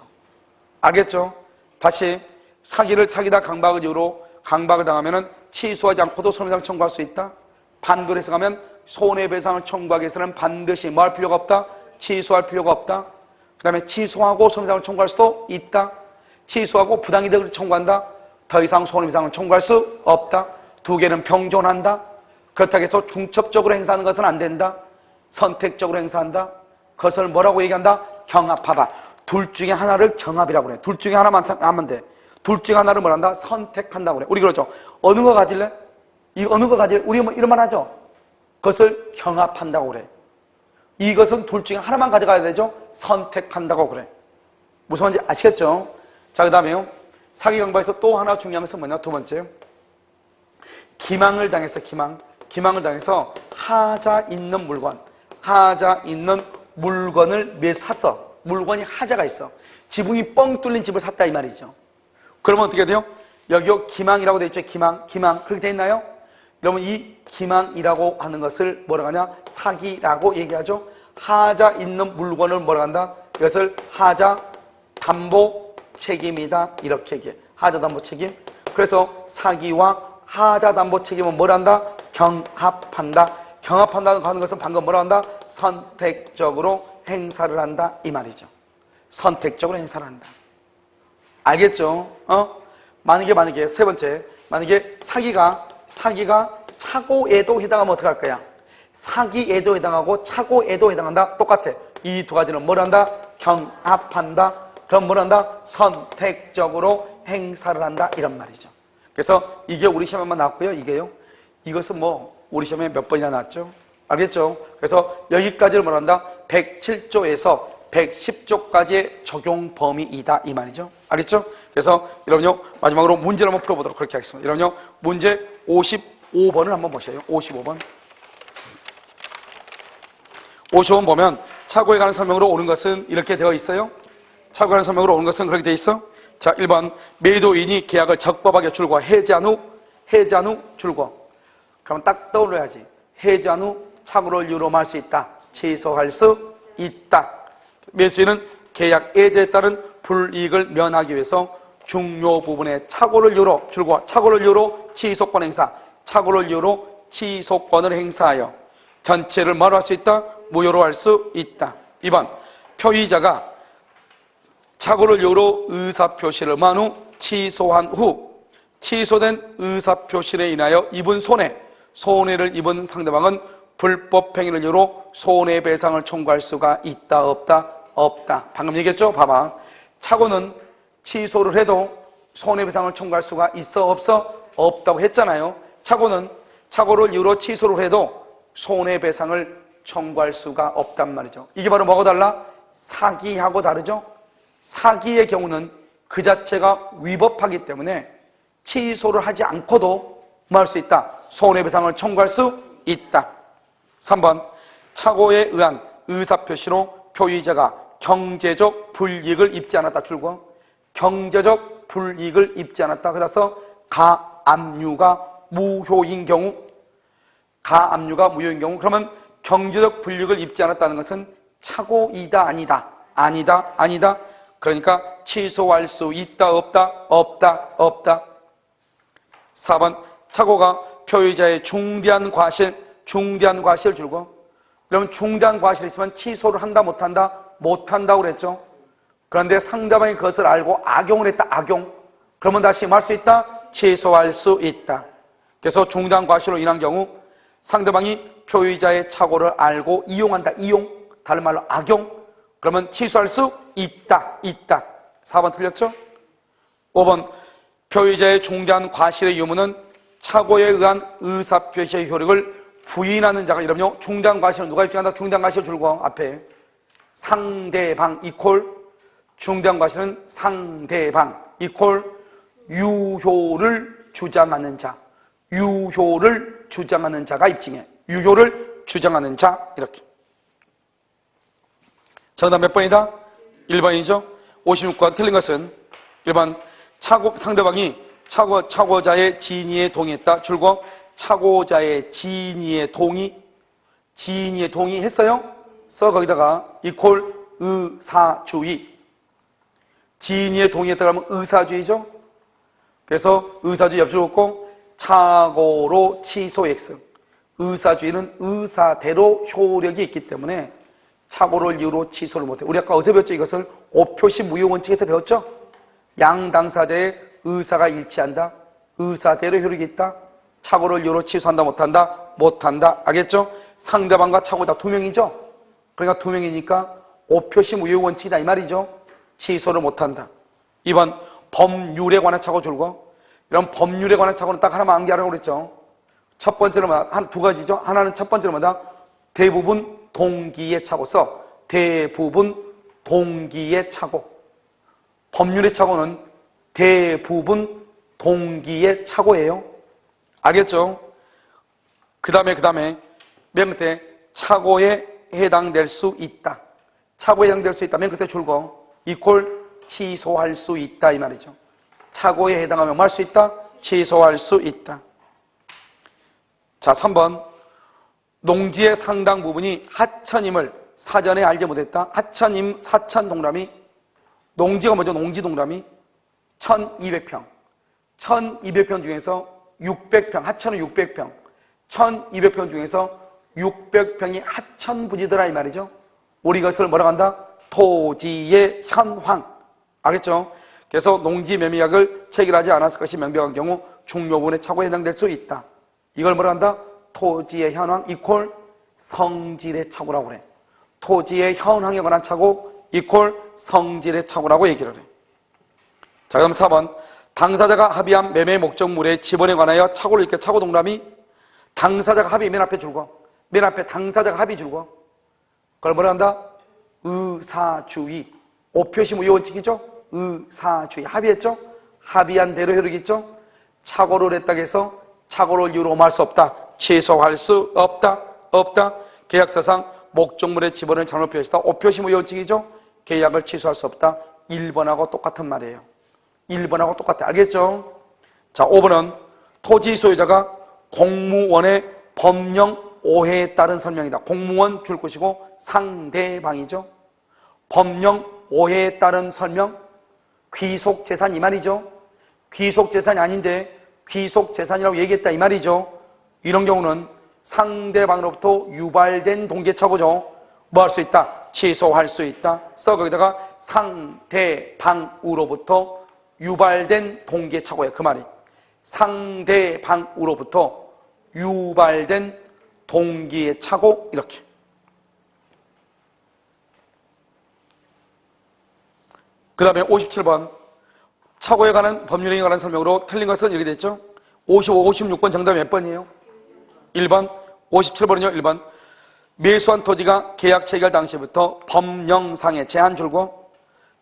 알겠죠? 다시 사기다 강박을 이유로 강박을 당하면 취소하지 않고도 손해배상 청구할 수 있다. 반대로 해석하면 손해배상을 청구하기 위해서는 반드시 뭐 할 필요가 없다? 취소할 필요가 없다. 그 다음에 취소하고 손해배상을 청구할 수도 있다. 취소하고 부당이득을 청구한다. 더 이상 손해배상을 청구할 수 없다. 두 개는 병존한다. 그렇다고 해서 중첩적으로 행사하는 것은 안 된다. 선택적으로 행사한다. 그것을 뭐라고 얘기한다? 경합하다. 둘 중에 하나를 경합이라고 그래. 둘 중에 하나만 하면 돼. 둘 중에 하나를 뭐란다? 선택한다고 그래. 우리 그러죠. 어느 거 가질래? 어느 거 가질래? 우리 뭐 이런 말 하죠. 그것을 경합한다고 그래. 이것은 둘 중에 하나만 가져가야 되죠. 선택한다고 그래. 무슨 말인지 아시겠죠? 자, 그 다음에요. 사기 강박에서 또 하나 중요한 것은 뭐냐? 두 번째요. 기망을 당해서 기망을 당해서 하자 있는 물건을 샀어. 물건이 하자가 있어. 지붕이 뻥 뚫린 집을 샀다 이 말이죠. 그러면 어떻게 돼요? 여기 기망이라고 되어 있죠. 기망 그렇게 되어 있나요? 여러분 이 기망이라고 하는 것을 뭐라고 하냐? 사기라고 얘기하죠. 하자 있는 물건을 뭐라고 한다? 이것을 하자 담보 책임이다 이렇게 얘기해. 하자 담보 책임. 그래서 사기와 하자 담보 책임은 뭘 한다? 경합한다. 경합한다는 하는 것은 방금 뭐라 한다? 선택적으로 행사를 한다 이 말이죠. 선택적으로 행사를 한다. 알겠죠? 만약에 세 번째, 만약에 사기가 착오에도 해당하면 어떡할 거야? 사기에도 해당하고 착오에도 해당한다? 똑같아. 이 두 가지는 뭘 한다? 경합한다. 그럼 뭘 한다? 선택적으로 행사를 한다. 이런 말이죠. 그래서 이게 우리 시험에만 나왔고요. 이게요. 이것은 뭐 우리 시험에 몇 번이나 나왔죠? 알겠죠? 그래서 여기까지를 뭘 한다? 107조에서 110조까지의 적용 범위이다. 이 말이죠. 알겠죠? 그래서 여러분요, 마지막으로 문제를 한번 풀어보도록 그렇게 하겠습니다. 여러분요, 문제 55번을 한번 보셔요. 55번. 55번 보면 차고에 관한 설명으로 오는 것은 이렇게 되어 있어요. 차고에 관한 설명으로 오는 것은 그렇게 되어 있어. 자, 1번 매도인이 계약을 적법하게 줄고 해지한 후 줄고. 그러면 딱 떠올려야지. 해지한 후 차고를 유로할 수 있다. 취소할 수 있다. 매수인은 계약 예제에 따른 불이익을 면하기 위해서 중요 부분에 차고를 유로 줄고 차고를 유로 취소권 행사, 차고를 유로 취소권을 행사하여 전체를 뭐로 할 수 있다? 무효로 할 수 있다. 2번 표의자가 차고를 유로 의사표시를 한 후 취소한 후 취소된 의사표시에 인하여 입은 손해를 입은 상대방은 불법행위를 이유로 손해배상을 청구할 수가 있다 없다? 없다. 방금 얘기했죠? 봐봐. 차고는 취소를 해도 손해배상을 청구할 수가 있어 없어? 없다고 했잖아요. 차고를 이유로 취소를 해도 손해배상을 청구할 수가 없단 말이죠. 이게 바로 뭐가 달라? 사기하고 다르죠? 사기의 경우는 그 자체가 위법하기 때문에 취소를 하지 않고도 뭐 할 수 있다? 손해배상을 청구할 수 있다. 3번 차고에 의한 의사표시로 표의자가 경제적 불이익을 입지 않았다. 줄고 경제적 불이익을 입지 않았다. 그래서 가압류가 무효인 경우 그러면 경제적 불이익을 입지 않았다는 것은 차고이다 아니다. 그러니까 취소할 수 있다 없다. 4번 차고가 표의자의 중대한 과실 줄고. 그러면 중대한 과실이 있으면 취소를 한다 못한다고 그랬죠. 그런데 상대방이 그것을 알고 악용을 했다. 그러면 다시 뭐 할 수 있다? 취소할 수 있다. 그래서 중대한 과실로 인한 경우 상대방이 표의자의 착오를 알고 이용한다. 다른 말로 악용. 그러면 취소할 수 있다. 4번 틀렸죠? 5번 표의자의 중대한 과실의 유무는 착오에 의한 의사표시의 효력을 부인하는 자가. 이러면요, 중대한 과실은 누가 입증한다? 중대한 과실 줄고 앞에 상대방 이퀄 중대한 과실은 상대방 이퀄 유효를 주장하는 자가 입증해. 유효를 주장하는 자. 이렇게. 정답 몇 번이다? 1번이죠. 56번 틀린 것은 1번 상대방이 차고자의 진위에 동의했다. 줄고 차고자의 진위에 동의했어요? 거기다가 이퀄 의사주의. 진위에 동의했다 그러면 의사주의죠. 그래서 의사주의 옆줄 긋고 차고로 취소 X. 의사주의는 의사대로 효력이 있기 때문에 착오를 이유로 취소를 못해. 우리 아까 어디서 배웠죠? 이것을 오표시 무효 원칙에서 배웠죠? 양 당사자의 의사가 일치한다. 의사대로 효력이 있다. 착오를 이유로 취소한다 못한다. 알겠죠? 상대방과 착오자 두 명이죠? 그러니까 두 명이니까 오표시 무효 원칙이다 이 말이죠. 취소를 못한다. 2번 법률에 관한 착오 줄고. 이런 법률에 관한 착오는 딱 하나만 암기하라고 그랬죠. 첫 번째는 두 가지죠. 하나는 첫 번째는 뭐다? 대부분 동기의 착오 써. 대부분 동기의 착오. 법률의 착오는 대부분 동기의 착오예요. 알겠죠? 그 다음에 맨 끝에 착오에 해당될 수 있다. 착오에 해당될 수 있다. 맨 끝에 줄고 이퀄 취소할 수 있다 이 말이죠. 착오에 해당하면 뭐 할 수 있다? 취소할 수 있다. 자, 3번 농지의 상당 부분이 하천임을 사전에 알지 못했다. 사천 동그라미. 농지가 먼저 농지 동그라미 1200평. 1200평 중에서 600평, 하천은 600평. 1200평 중에서 600평이 하천분이더라 이 말이죠. 우리 이것을 뭐라고 한다? 토지의 현황. 알겠죠? 그래서 농지 매매약을 체결하지 않았을 것이 명백한 경우 중요부분의 착오에 해당될 수 있다. 이걸 뭐라고 한다? 토지의 현황 이퀄 성질의 착오라고 그래. 토지의 현황에 관한 착오 이퀄 성질의 착오라고 얘기를 해. 자, 그럼 4번. 당사자가 합의한 매매 목적물의 지번에 관하여 착오를 일으켜 착오 동그라미. 당사자가 합의 맨 앞에 줄거. 맨 앞에 당사자가 합의 줄거. 그걸 뭐라 한다? 의사주의. 오표시 무효 원칙이죠? 의사주의. 합의했죠? 합의한 대로 효력이죠? 착오를 했다고 해서 착오를 이유로 할 수 없다. 취소할 수 없다. 없다. 계약서상 목적물의 지번을 잘못 표시했다. 오표시 무효 원칙이죠? 계약을 취소할 수 없다. 1번하고 똑같은 말이에요. 1번하고 똑같아. 알겠죠? 자, 5번은 토지 소유자가 공무원의 법령 오해에 따른 설명이다. 공무원 줄 것이고 상대방이죠. 법령 오해에 따른 설명. 귀속재산 이 말이죠. 귀속재산이 아닌데 귀속재산이라고 얘기했다 이 말이죠. 이런 경우는 상대방으로부터 유발된 동계착오죠. 뭐 할 수 있다? 취소할 수 있다. 써 거기다가 상대방으로부터 유발된 동계착오야. 그 말이 상대방으로부터 유발된 동기의 착오. 이렇게. 그 다음에 57번 착오에 관한 법률에 관한 설명으로 틀린 것은 이렇게 됐죠. 55, 56번 정답이 몇 번이에요? 1번. 57번은요 1번. 매수한 토지가 계약 체결 당시부터 법령상의 제한 줄고.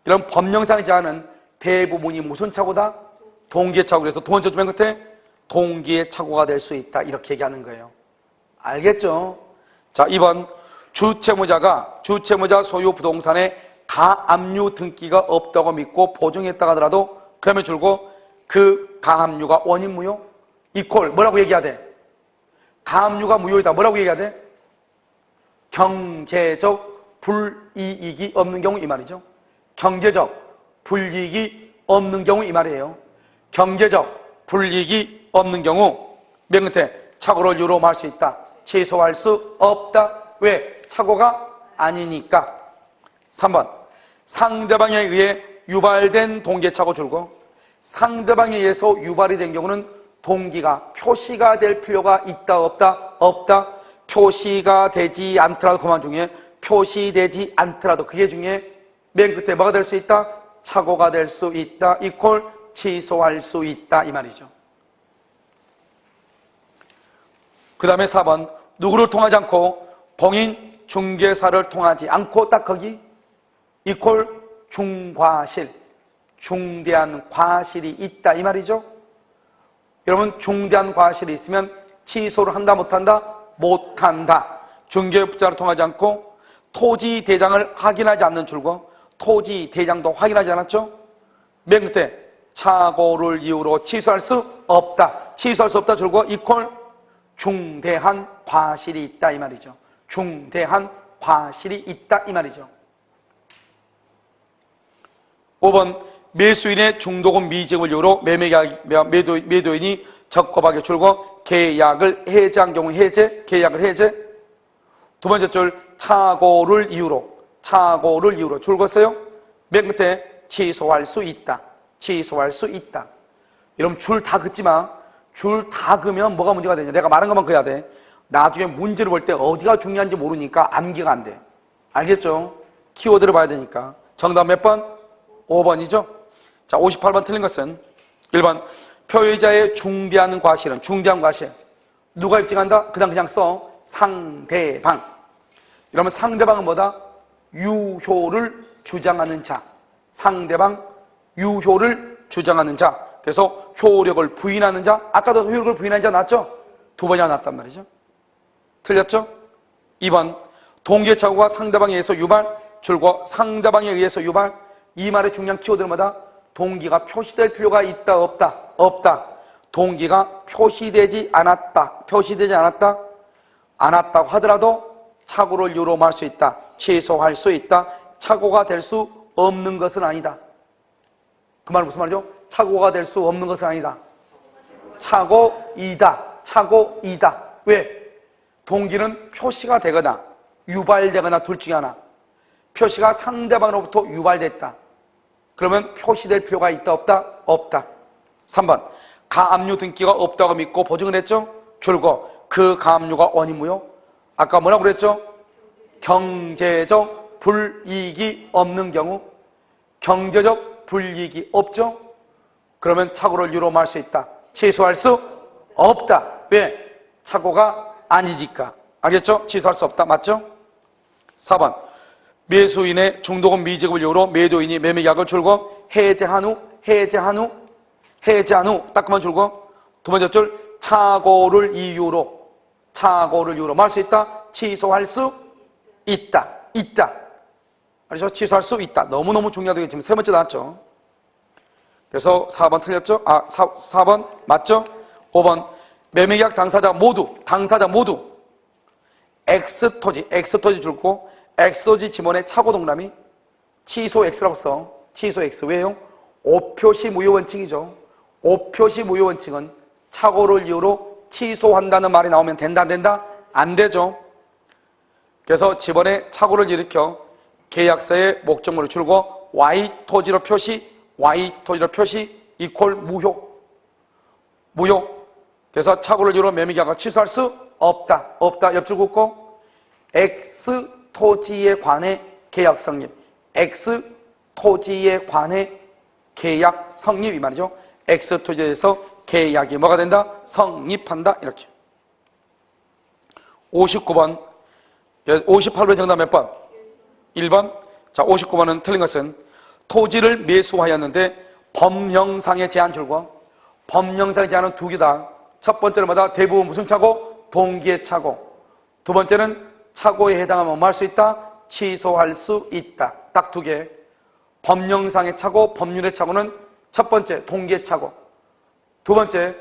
이런 법령상의 제한은 대부분이 무슨 착오다? 동기의 착오. 그래서 두 번째 맨 끝에 동기의 착오가 될 수 있다 이렇게 얘기하는 거예요. 알겠죠? 자, 2번. 주채무자 소유 부동산에 가압류 등기가 없다고 믿고 보증했다고 하더라도 그다음에 줄고 그 가압류가 원인 무효 이퀄 뭐라고 얘기해야 돼? 가압류가 무효이다. 뭐라고 얘기해야 돼? 경제적 불이익이 없는 경우 이 말이죠. 경제적 불이익이 없는 경우 이 말이에요. 경제적 불이익이 없는 경우 맨 끝에 착오를 이유로 할 수 있다. 취소할 수 없다. 왜? 착오가 아니니까. 3번. 상대방에 의해 유발된 동계착오 줄고. 상대방에 의해서 유발이 된 경우는 동기가 표시가 될 필요가 있다 없다? 없다. 표시가 되지 않더라도 그만 중에 표시되지 않더라도 그게 중에 맨 끝에 뭐가 될 수 있다? 착오가 될 수 있다. 이퀄 취소할 수 있다 이 말이죠. 그 다음에 4번. 누구를 통하지 않고 공인 중개사를 통하지 않고 딱 거기 이퀄 중과실. 중대한 과실이 있다 이 말이죠. 여러분 중대한 과실이 있으면 취소를 한다 못한다? 못한다. 중개업자를 통하지 않고 토지 대장을 확인하지 않는 줄고 토지 대장도 확인하지 않았죠? 맨 끝에 착오를 이유로 취소할 수 없다. 취소할 수 없다 줄고 이퀄 중대한 과실이 있다 이 말이죠. 중대한 과실이 있다 이 말이죠. 5번. 매수인의 중도금 미지급을 이유로 매도인이 적법하게 줄고 계약을 해제한 경우 해제, 계약을 해제. 두 번째 줄 착오를 이유로 줄었어요. 맨 끝에 취소할 수 있다. 취소할 수 있다. 여러분 줄 다 긋지 마. 줄 다 그으면 뭐가 문제가 되냐. 내가 말한 것만 그어야 돼. 나중에 문제를 볼 때 어디가 중요한지 모르니까 암기가 안 돼. 알겠죠? 키워드를 봐야 되니까. 정답 몇 번? 5번이죠? 자, 58번 틀린 것은 1번. 표의자의 중대한 과실은 중대한 과실. 누가 입증한다? 그냥 써. 상대방. 이러면 상대방은 뭐다? 유효를 주장하는 자. 상대방 유효를 주장하는 자. 그래서 효력을 부인하는 자. 아까도 효력을 부인하는 자 나왔죠? 두 번이나 나왔단 말이죠. 틀렸죠? 2번. 동기착오가 상대방에 의해서 유발. 줄과 상대방에 의해서 유발. 이 말의 중요한 키워드는 뭐다? 동기가 표시될 필요가 있다 없다? 없다. 동기가 표시되지 않았다. 표시되지 않았다고 하더라도 착오를 이유로 할 수 있다. 취소할 수 있다. 착오가 될 수 없는 것은 아니다. 그 말은 무슨 말이죠? 착오가 될 수 없는 것은 아니다. 착오이다. 착오이다. 왜? 동기는 표시가 되거나 유발되거나 둘 중에 하나. 표시가 상대방으로부터 유발됐다. 그러면 표시될 필요가 있다 없다? 없다. 3번. 가압류 등기가 없다고 믿고 보증을 했죠? 줄고 그 가압류가 원인 무효. 아까 뭐라고 그랬죠? 경제적 불이익이 없는 경우, 경제적 불이익이 없죠? 그러면 착오를 유로할 수 있다. 취소할 수 없다. 왜? 착오가 아니니까. 알겠죠? 취소할 수 없다. 맞죠? 4번. 매수인의 중도금 미지급을 이유로 매도인이 매매계약을 줄고 해제한 후 딱 그만 줄고, 두 번째 줄 착오를 이유로 뭐 할 수 있다? 취소할 수 있다. 알죠? 취소할 수 있다. 너무너무 중요하다고 지금 세 번째 나왔죠. 그래서 4번 틀렸죠? 4번 맞죠? 5번. 매매계약 당사자 모두 X토지 줄고 X토지 지번의 착오 동그라미 취소 X라고 써. 취소 X. 왜요? 오표시 무효 원칙이죠. 오표시 무효 원칙은 착오를 이유로 취소한다는 말이 나오면 된다, 안 된다? 안 되죠. 그래서 지번에 착오를 일으켜 계약서에 목적물을 줄고 Y토지로 표시 이퀄 무효. 그래서 착오를 이유로 매매계약을 취소할 수 없다. 옆줄 긋고 X토지에 관해 계약 성립. X토지에 관해 계약 성립 이 말이죠. X토지에 대해서 계약이 뭐가 된다? 성립한다. 이렇게. 59번. 58번 정답 몇 번? 1번. 자, 59번은 틀린 것은 토지를 매수하였는데 법령상의 제한 줄고, 법령상의 제한은 두 개다. 첫 번째는 뭐다? 대부분 무슨 착오? 동기의 착오. 두 번째는 착오에 해당하면 뭐 할 수 있다? 취소할 수 있다. 딱 두 개. 법령상의 착오, 법률의 착오는 첫 번째 동기의 착오, 두 번째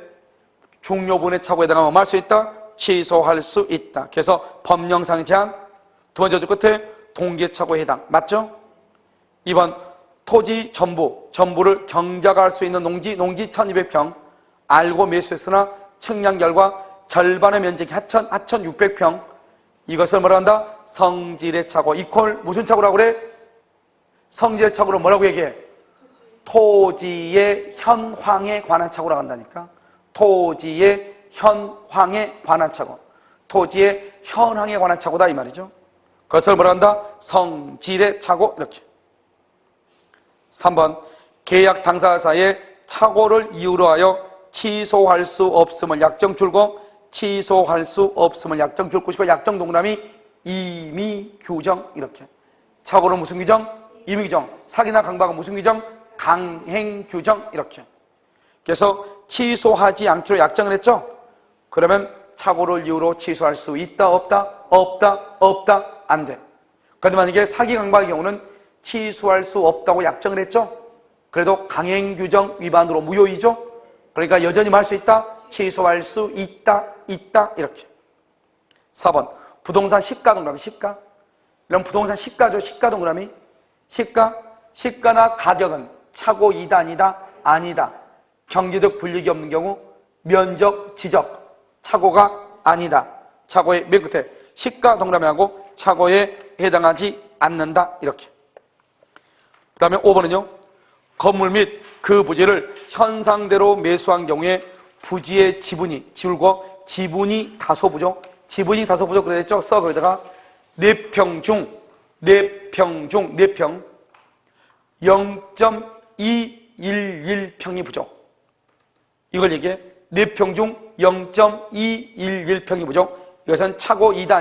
종료분의 착오에 해당하면 뭐 할 수 있다? 취소할 수 있다. 그래서 법령상의 제한, 두 번째 줄 끝에 동기의 착오에 해당. 맞죠? 2번. 토지 전부를 경작할 수 있는 농지 1200평 알고 매수했으나 측량 결과 절반의 면적이 하천 600평. 이것을 뭐라 한다? 성질의 착오 이퀄 무슨 착오라고 그래? 성질의 착오를 뭐라고 얘기해? 토지의 현황에 관한 착오라고 한다니까. 토지의 현황에 관한 착오, 토지의 현황에 관한 착오다 이 말이죠. 그것을 뭐라 한다? 성질의 착오. 이렇게. 3번. 계약 당사자의 착오를 이유로 하여 취소할 수 없음을 약정 줄고, 취소할 수 없음을 약정 줄 것이고, 약정 동그라미 임의 규정. 이렇게. 착오는 무슨 규정? 임의 규정. 사기나 강박은 무슨 규정? 강행 규정. 이렇게. 그래서 취소하지 않기로 약정을 했죠. 그러면 착오를 이유로 취소할 수 있다 없다? 없다 안 돼. 그런데 만약에 사기 강박의 경우는 취소할 수 없다고 약정을 했죠. 그래도 강행 규정 위반으로 무효이죠. 그러니까 여전히 뭐 할 수 있다? 취소할 수 있다 이렇게. 4번. 부동산 시가 동그라미 시가. 이런 부동산 시가죠. 시가 동그라미. 시가나 가격은 착오이다 아니다. 경제적 불이익이 없는 경우 면적 지적 착오가 아니다. 착오의 맨 끝에 시가 동그라미하고 착오에 해당하지 않는다. 이렇게. 그 다음에 5번은요. 건물 및 그 부지를 현상대로 매수한 경우에 부지의 지분이 다소부죠. 지분이 다소부죠. 그랬죠. 써 거기다가 4평 중 0.211평이 부족. 이걸 얘기해. 4평 중 0.211평이 부족. 이것은 착오이다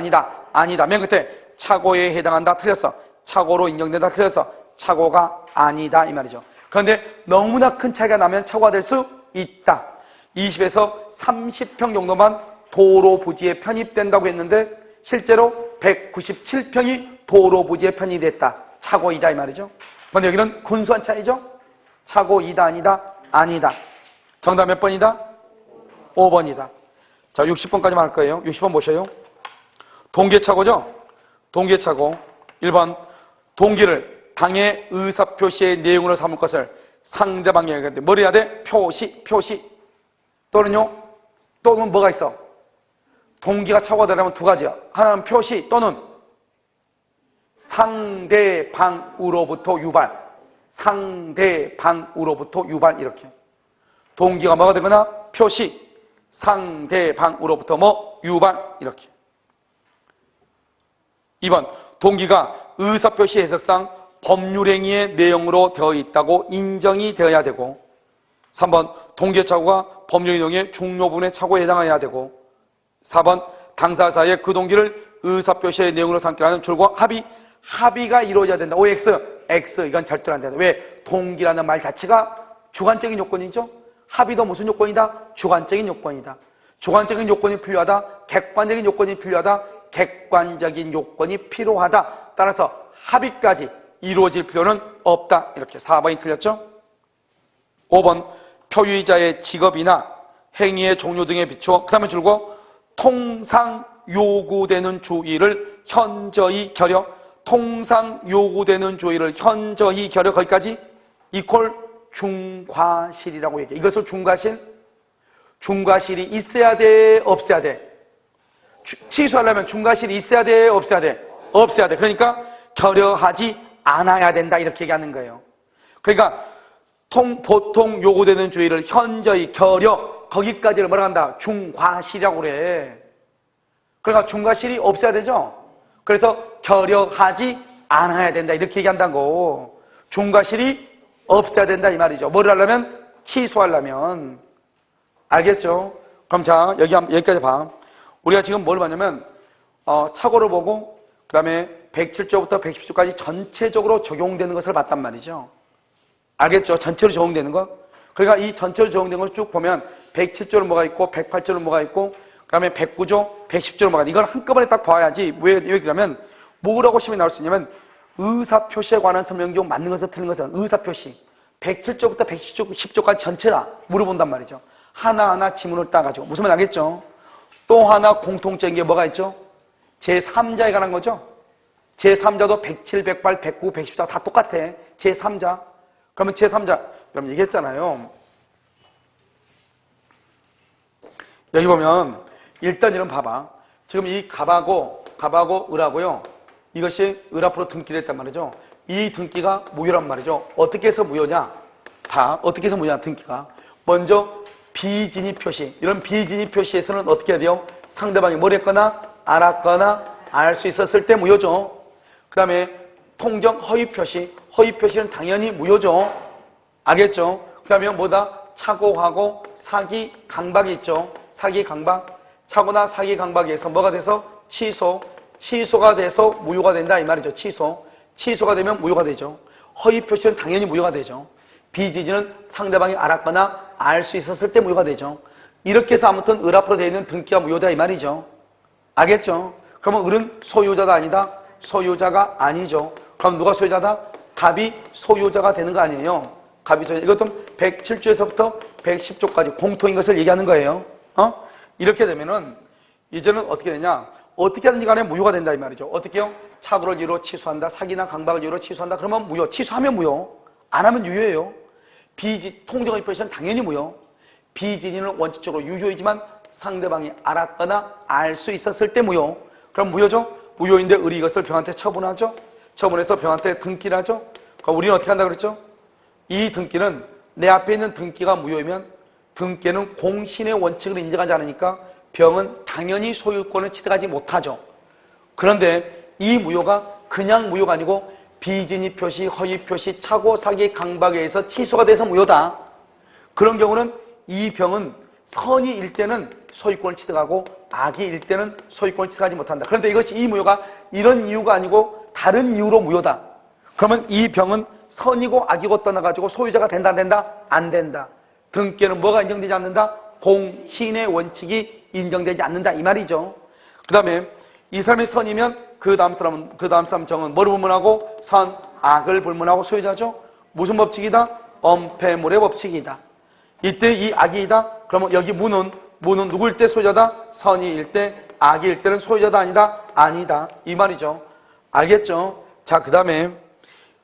아니다. 맨 끝에 착오에 해당한다. 틀렸어. 착오로 인정된다. 틀렸어. 착오가 아니다 이 말이죠. 그런데 너무나 큰 차이가 나면 착오가 될 수 있다. 20에서 30평 정도만 도로 부지에 편입된다고 했는데 실제로 197평이 도로 부지에 편입됐다. 착오이다 이 말이죠. 그런데 여기는 군수한 차이죠. 착오이다 아니다. 정답 몇 번이다? 5번이다. 자, 60번까지만 할 거예요. 60번 보셔요. 동기착오죠? 동기착오. 1번. 동기를 당의 의사표시의 내용으로 삼을 것을 상대방이 얘기하는데 뭘 해야 돼? 표시. 또는 뭐가 있어? 동기가 착오가 되려면 두 가지야. 하나는 표시 또는 상대방으로부터 유발. 이렇게. 동기가 뭐가 되거나 표시, 상대방으로부터 유발. 이렇게. 2번. 동기가 의사표시 해석상 법률행위의 내용으로 되어 있다고 인정이 되어야 되고, 3번 동기의 착오가 법률행위의 중요부분의 착오에 해당해야 되고, 4번 당사자의 그 동기를 의사표시의 내용으로 삼기로 하는 졸과 합의가 이루어져야 된다. X 이건 절대로 안 된다. 왜? 동기라는 말 자체가 주관적인 요건이죠. 합의도 무슨 요건이다? 주관적인 요건이다. 주관적인 요건이 필요하다. 객관적인 요건이 필요하다. 객관적인 요건이 필요하다. 따라서 합의까지 이루어질 필요는 없다. 이렇게 4번이 틀렸죠. 5번 표의자의 직업이나 행위의 종류 등에 비추어 그 다음에 줄고 통상 요구되는 주의를 현저히 겨려, 통상 요구되는 주의를 현저히 겨려, 거기까지 이퀄 중과실이라고 얘기해. 이것을 중과실이 있어야 돼, 없어야 돼? 취소하려면 중과실이 있어야 돼, 없어야 돼? 없어야 돼. 그러니까 겨려하지 않아야 된다, 이렇게 얘기하는 거예요. 그러니까 보통 요구되는 주의를 현저히 겨려, 거기까지를 뭐라 한다? 중과실이라고 그래. 그러니까 중과실이 없어야 되죠. 그래서 겨려하지 않아야 된다, 이렇게 얘기한다고. 중과실이 없어야 된다 이 말이죠. 뭐를 하려면? 취소하려면. 알겠죠? 그럼 자, 여기까지 봐. 우리가 지금 뭘 봤냐면 착오를 보고 그 다음에 107조부터 110조까지 전체적으로 적용되는 것을 봤단 말이죠. 알겠죠? 전체로 적용되는 거. 그러니까 이 전체로 적용되는 걸 쭉 보면 107조는 뭐가 있고 108조는 뭐가 있고 그 다음에 109조, 110조는 뭐가 있고, 이걸 한꺼번에 딱 봐야지. 왜 그러면 뭐라고 시험에 나올 수 있냐면 의사표시에 관한 설명 중 맞는 것은 틀린 것은 의사표시 107조부터 110조까지 전체다 물어본단 말이죠. 하나하나 지문을 따가지고. 무슨 말 알겠죠? 또 하나 공통적인 게 뭐가 있죠? 제3자에 관한 거죠. 제3자도 107, 108, 109, 114 다 똑같아. 제3자. 그러면 제3자, 그럼 얘기했잖아요. 여기 보면 일단 이런 봐봐. 지금 이 갑하고 을하고요. 이것이 을 앞으로 등기를 했단 말이죠. 이 등기가 무효란 말이죠. 어떻게 해서 무효냐? 봐. 어떻게 해서 무효냐, 등기가. 먼저 비진입 표시. 이런 비진입 표시에서는 어떻게 해야 돼요? 상대방이 뭘 했거나 알았거나 알 수 있었을 때 무효죠. 그 다음에 통정 허위 표시. 허위 표시는 당연히 무효죠. 알겠죠? 그 다음에 뭐다? 착오하고 사기 강박이 있죠. 사기 강박. 착오나 사기 강박에서 뭐가 돼서? 취소가 돼서 무효가 된다 이 말이죠. 취소가 되면 무효가 되죠. 허위 표시는 당연히 무효가 되죠. 비진입은 상대방이 알았거나 알 수 있었을 때 무효가 되죠. 이렇게 해서 아무튼 을 앞으로 되어 있는 등기가 무효다 이 말이죠. 알겠죠? 그러면 을은 소유자가 아니다? 소유자가 아니죠. 그럼 누가 소유자다? 갑이 소유자가 되는 거 아니에요? 갑이 소유자. 이것도 107조에서부터 110조까지 공통인 것을 얘기하는 거예요. 이렇게 되면은 이제는 어떻게 되냐? 어떻게 하든지 간에 무효가 된다 이 말이죠. 어떻게요? 착오를 이유로 취소한다. 사기나 강박을 이유로 취소한다. 그러면 무효. 취소하면 무효. 안 하면 유효예요. 통정의 표시는 당연히 무효. 비진인은 원칙적으로 유효이지만 상대방이 알았거나 알 수 있었을 때 무효. 그럼 무효죠? 무효인데 을이 이것을 병한테 처분하죠. 처분해서 병한테 등기를 하죠. 그럼 우리는 어떻게 한다 그랬죠? 이 등기는 내 앞에 있는 등기가 무효이면 등기는 공신의 원칙을 인정하지 않으니까 병은 당연히 소유권을 취득하지 못하죠. 그런데 이 무효가 그냥 무효가 아니고 비진입 표시, 허위 표시, 착오, 사기, 강박에 의해서 취소가 돼서 무효다. 그런 경우는 이 병은 선의일 때는 소유권을 취득하고 악의일 때는 소유권을 취득하지 못한다. 그런데 이것이 이 무효가 이런 이유가 아니고 다른 이유로 무효다. 그러면 이 병은 선이고 악이고 떠나가지고 소유자가 된다 안 된다? 안 된다. 등기에는 뭐가 인정되지 않는다? 공신의 원칙이 인정되지 않는다 이 말이죠. 그 다음에 이 사람이 선이면 그 다음 사람 정은 뭐를 불문하고? 선, 악을 불문하고 소유자죠. 무슨 법칙이다? 엄폐물의 법칙이다. 이때 이 악이다. 그러면 여기 무는 누구일 때 소유자다? 선이일 때, 악일 때는 소유자다 아니다? 아니다. 이 말이죠. 알겠죠? 자, 그 다음에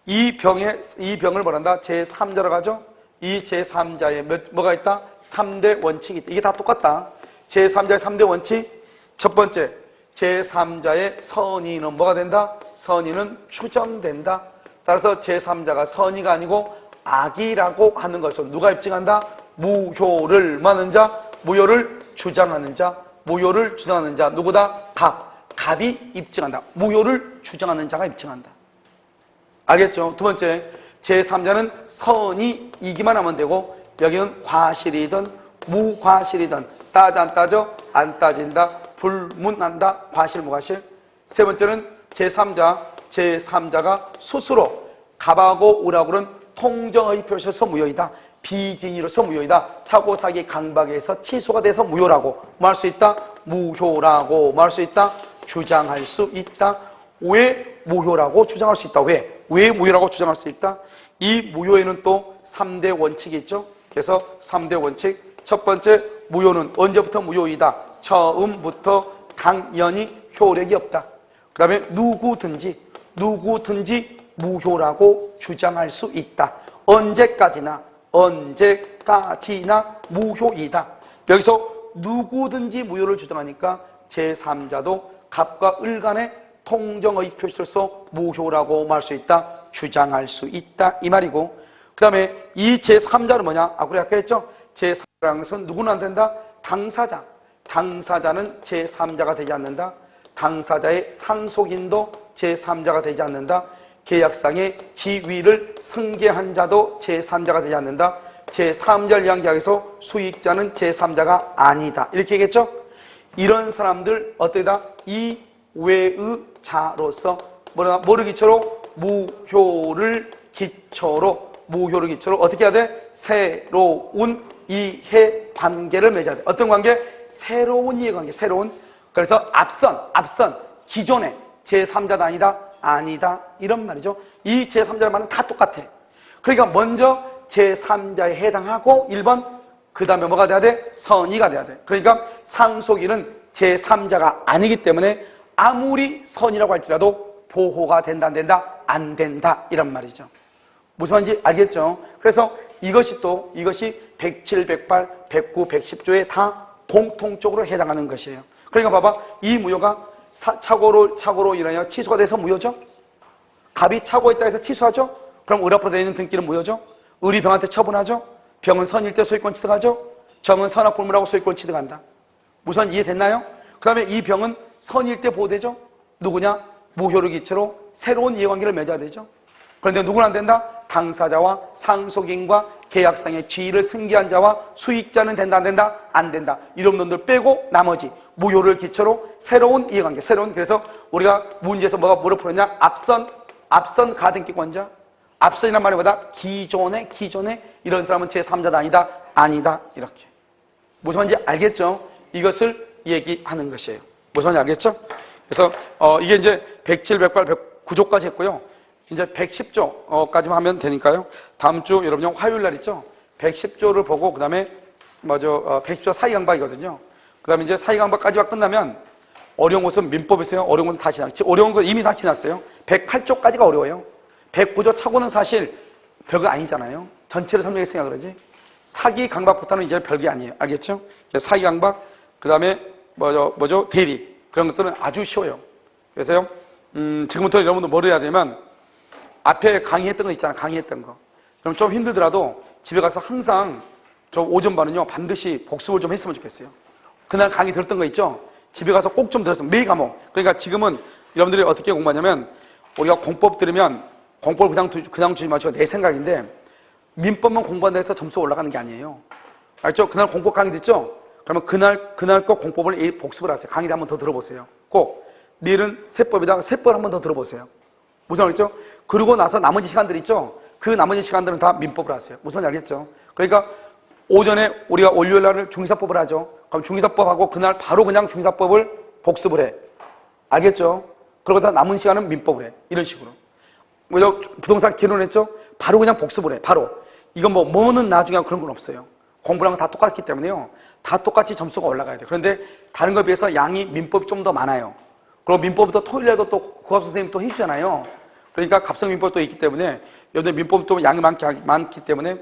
이 병을 뭐란다? 제3자라고 하죠? 이 제3자에 뭐가 있다? 3대 원칙이 있다. 이게 다 똑같다. 제3자의 3대 원칙. 첫 번째, 제3자의 선의는 뭐가 된다? 선의는 추정된다. 따라서 제3자가 선의가 아니고 악이라고 하는 것은 누가 입증한다? 무효를 뭐하는 자? 무효를 주장하는 자. 무효를 주장하는 자. 누구다? 갑이 입증한다. 무효를 주장하는 자가 입증한다. 알겠죠? 두 번째, 제3자는 선이 이기만 하면 되고 여기는 과실이든 무과실이든 따져 안 따져 안 따진다. 불문한다. 과실 무과실. 세 번째는 제3자가 스스로 갑하고 을하고는 통정의 표시로서 무효이다. 비진의로서 무효이다. 차고사기 강박에서 취소가 돼서 무효라고 말할 수 있다. 무효라고 말할 수 있다. 주장할 수 있다. 왜 무효라고 주장할 수 있다. 왜 무효라고 주장할 수 있다? 이 무효에는 또 3대 원칙이 있죠. 그래서 3대 원칙. 첫 번째, 무효는 언제부터 무효이다? 처음부터 당연히 효력이 없다. 그 다음에 누구든지 무효라고 주장할 수 있다. 언제까지나 무효이다. 여기서 누구든지 무효를 주장하니까 제3자도 갑과 을 간의 통정의 표시로서 무효라고 말할 수 있다. 주장할 수 있다. 이 말이고, 그 다음에 이 제3자는 뭐냐? 우리 아까 했죠? 제3자라는 것은 누구는 안 된다? 당사자는 제3자가 되지 않는다. 당사자의 상속인도 제3자가 되지 않는다. 계약상의 지위를 승계한 자도 제3자가 되지 않는다. 제3자를 위한 계약에서 수익자는 제3자가 아니다. 이렇게 얘기했죠? 이런 사람들 어때다? 이 외의 자로서 뭐를 기초로? 무효를 기초로 어떻게 해야 돼? 새로운 이해 관계를 맺어야 돼. 어떤 관계? 새로운 이해 관계. 그래서 앞선 기존의 제3자도 아니다 이런 말이죠. 이 제3자의 말은 다 똑같아. 그러니까 먼저 제3자에 해당하고 1번, 그 다음에 뭐가 돼야 돼? 선의가 돼야 돼. 그러니까 상속인은 제3자가 아니기 때문에 아무리 선이라고 할지라도 보호가 된다 안 된다? 안 된다 이런 말이죠. 무슨 말인지 알겠죠? 그래서 이것이 107, 108, 109, 110조에 다 공통적으로 해당하는 것이에요. 그러니까 봐봐, 이 무효가 착오로 인하여 취소가 돼서 무효죠? 갑이 착오했다 해서 취소하죠? 그럼 을 앞으로 되어있는 등기는 무효죠? 을이 병한테 처분하죠? 병은 선일 때 소유권 취득하죠? 정은 선악 불문하고 소유권 취득한다. 무슨 이해됐나요? 그 다음에 이 병은 선일 때 보호되죠? 누구냐? 무효를 기초로 새로운 이해관계를 맺어야 되죠? 그런데 누구는 안 된다? 당사자와 상속인과 계약상의 지위를 승계한 자와 수익자는 된다 안 된다? 안 된다. 이런 놈들 빼고 나머지 무효를 기초로 새로운 이해관계, 그래서 우리가 문제에서 뭐를 풀었냐? 앞선 가등기권자, 앞선이란 말이 뭐다? 기존에 이런 사람은 제3자다 아니다 이렇게. 무슨 말인지 알겠죠? 이것을 얘기하는 것이에요. 무슨 말인지 알겠죠? 그래서 이게 이제 107, 108, 109조까지 했고요. 이제 110조까지만 하면 되니까요. 다음 주 여러분 화요일 날 있죠? 110조를 보고 그 다음에 110조 사이강박이거든요. 그 다음에 이제 사이강박까지만 끝나면 어려운 것은 민법이세요. 어려운 것은 다 지났지. 어려운 건 이미 다 지났어요. 108조까지가 어려워요. 109조 차고는 사실 별거 아니잖아요. 전체를 설명했으니까 그러지. 사기 강박부터는 이제 별게 아니에요. 알겠죠? 사기 강박, 그 다음에 대리, 그런 것들은 아주 쉬워요. 그래서요, 지금부터 여러분들 뭘 해야 되면 앞에 강의했던 거 있잖아. 강의했던 거. 그럼 좀 힘들더라도 집에 가서 항상 저 오전반은요 반드시 복습을 좀 했으면 좋겠어요. 그날 강의 들었던 거 있죠? 집에 가서 꼭 좀 들었으면 매일 과목. 그러니까 지금은 여러분들이 어떻게 공부하냐면 우리가 공법 들으면 공법을 그냥 주지 마시고 내 생각인데 민법만 공부한다 해서 점수 올라가는 게 아니에요. 알죠? 그날 공법 강의 듣죠? 그러면 그날 거 공법을 복습을 하세요. 강의를 한번 더 들어보세요. 꼭 내일은 세법이다. 세법 한번 더 들어보세요. 무슨 말이죠? 그러고 나서 나머지 시간들 있죠? 그 나머지 시간들은 다 민법을 하세요. 무슨 말인지 알겠죠? 그러니까 오전에 우리가 월요일 날을 중의사법을 하죠. 그럼 중의사법하고 그날 바로 그냥 중의사법을 복습을 해. 알겠죠? 그러고 다 남은 시간은 민법을 해. 이런 식으로. 부동산 결혼했죠? 바로 그냥 복습을 해. 바로. 이건 뭐는 나중에 하고 그런 건 없어요. 공부랑 다 똑같기 때문에요. 다 똑같이 점수가 올라가야 돼요. 그런데 다른 거에 비해서 양이 민법이 좀 더 많아요. 그리고 민법부터 토요일에도 또 국합 선생님 또 해주잖아요. 그러니까 갑성 민법도 있기 때문에 여러분들 민법도 양이 많기 때문에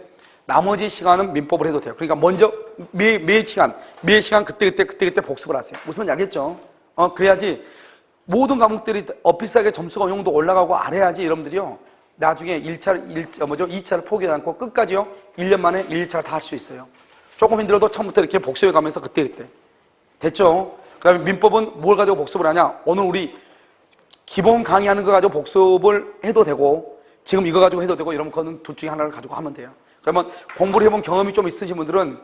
나머지 시간은 민법을 해도 돼요. 그러니까 먼저 매 시간 그때 복습을 하세요. 무슨 말인지 알겠죠? 그래야지 모든 과목들이 비슷하게 점수가 어느 정도 올라가고 알아야지 여러분들이요. 나중에 2차를 포기하지 않고 끝까지요. 1년 만에 1차를 다 할 수 있어요. 조금 힘들어도 처음부터 이렇게 복습해 가면서 그때. 됐죠? 다음에 민법은 뭘 가지고 복습을 하냐? 오늘 우리 기본 강의하는 거 가지고 복습을 해도 되고 지금 이거 가지고 해도 되고 이러면 그거는 둘 중에 하나를 가지고 하면 돼요. 그러면 공부를 해본 경험이 좀 있으신 분들은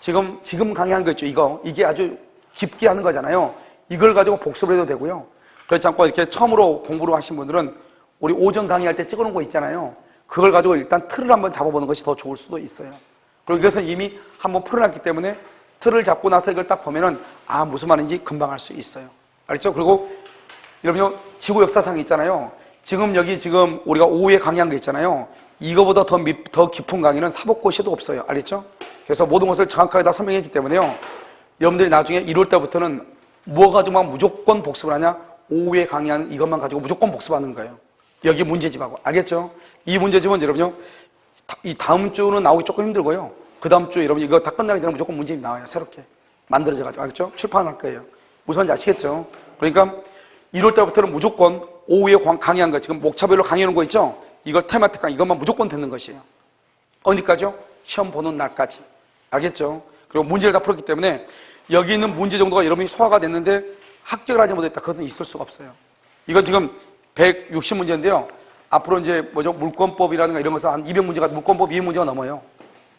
지금 강의하는 거 있죠. 이게 아주 깊게 하는 거잖아요. 이걸 가지고 복습을 해도 되고요. 그렇지 않고 이렇게 처음으로 공부를 하신 분들은 우리 오전 강의할 때 찍어놓은 거 있잖아요. 그걸 가지고 일단 틀을 한번 잡아보는 것이 더 좋을 수도 있어요. 그리고 이것은 이미 한번 풀어놨기 때문에 틀을 잡고 나서 이걸 딱 보면은 아 무슨 말인지 금방 알 수 있어요. 알죠? 그리고 여러분 지구 역사상 있잖아요. 지금 우리가 오후에 강의한 거 있잖아요. 이거보다 더 깊은 강의는 사법고시도 없어요. 알겠죠? 그래서 모든 것을 정확하게 다 설명했기 때문에요. 여러분들이 나중에 1월 때부터는 뭐 가지고만 무조건 복습을 하냐? 오후에 강의한 이것만 가지고 무조건 복습하는 거예요. 여기 문제집하고. 알겠죠? 이 문제집은 여러분요. 이 다음 주는 나오기 조금 힘들고요. 그 다음 주에 여러분 이거 다 끝나기 전에 무조건 문제집 나와요. 새롭게. 만들어져가지고. 알겠죠? 출판할 거예요. 무슨 말인지 아시겠죠? 그러니까 1월 달부터는 무조건 오후에 강의한 거, 지금 목차별로 강의하는 거 있죠? 이걸 테마틱 강의, 이것만 무조건 듣는 것이에요. 언제까지요? 시험 보는 날까지. 알겠죠? 그리고 문제를 다 풀었기 때문에 여기 있는 문제 정도가 여러분이 소화가 됐는데 합격을 하지 못했다. 그것은 있을 수가 없어요. 이건 지금 160문제인데요. 앞으로 이제 물권법이라든가 이런 것은 한 200문제가, 물권법 200문제가 넘어요.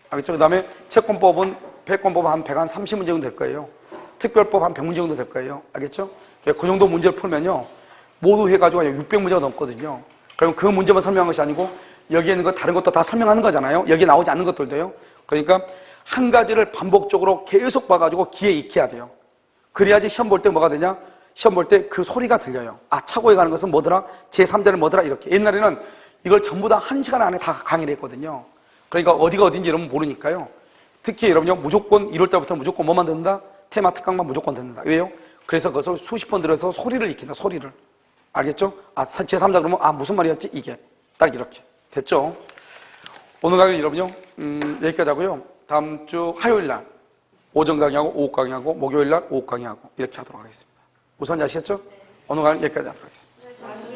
알겠죠? 그 다음에 채권법은, 패권법은 한 130문제 정도 될 거예요. 특별법 한 100문제 정도 될 거예요. 알겠죠? 그 정도 문제를 풀면요. 모두 해가지고 600문제가 넘거든요. 그럼 그 문제만 설명한 것이 아니고 여기에 있는 거 다른 것도 다 설명하는 거잖아요. 여기에 나오지 않는 것들도요. 그러니까 한 가지를 반복적으로 계속 봐가지고 귀에 익혀야 돼요. 그래야지 시험 볼 때 뭐가 되냐? 시험 볼 때 그 소리가 들려요. 아, 차고에 가는 것은 뭐더라? 제3자는 뭐더라? 이렇게. 옛날에는 이걸 전부 다 1시간 안에 다 강의를 했거든요. 그러니까 어디가 어딘지 여러분 모르니까요. 특히 여러분요, 무조건 1월 달부터 무조건 뭐만 듣는다? 테마 특강만 무조건 듣는다. 왜요? 그래서 그것을 수십 번 들어서 소리를 익힌다, 소리를. 알겠죠? 아, 제3자 그러면, 아, 무슨 말이었지? 이게. 딱 이렇게. 됐죠? 오늘 강의 여러분요, 여기까지 하고요. 다음 주 화요일 날, 오전 강의하고, 오후 강의하고, 목요일 날, 오후 강의하고, 이렇게 하도록 하겠습니다. 무슨 말인지 아시겠죠? 오늘 강의 여기까지 하도록 하겠습니다.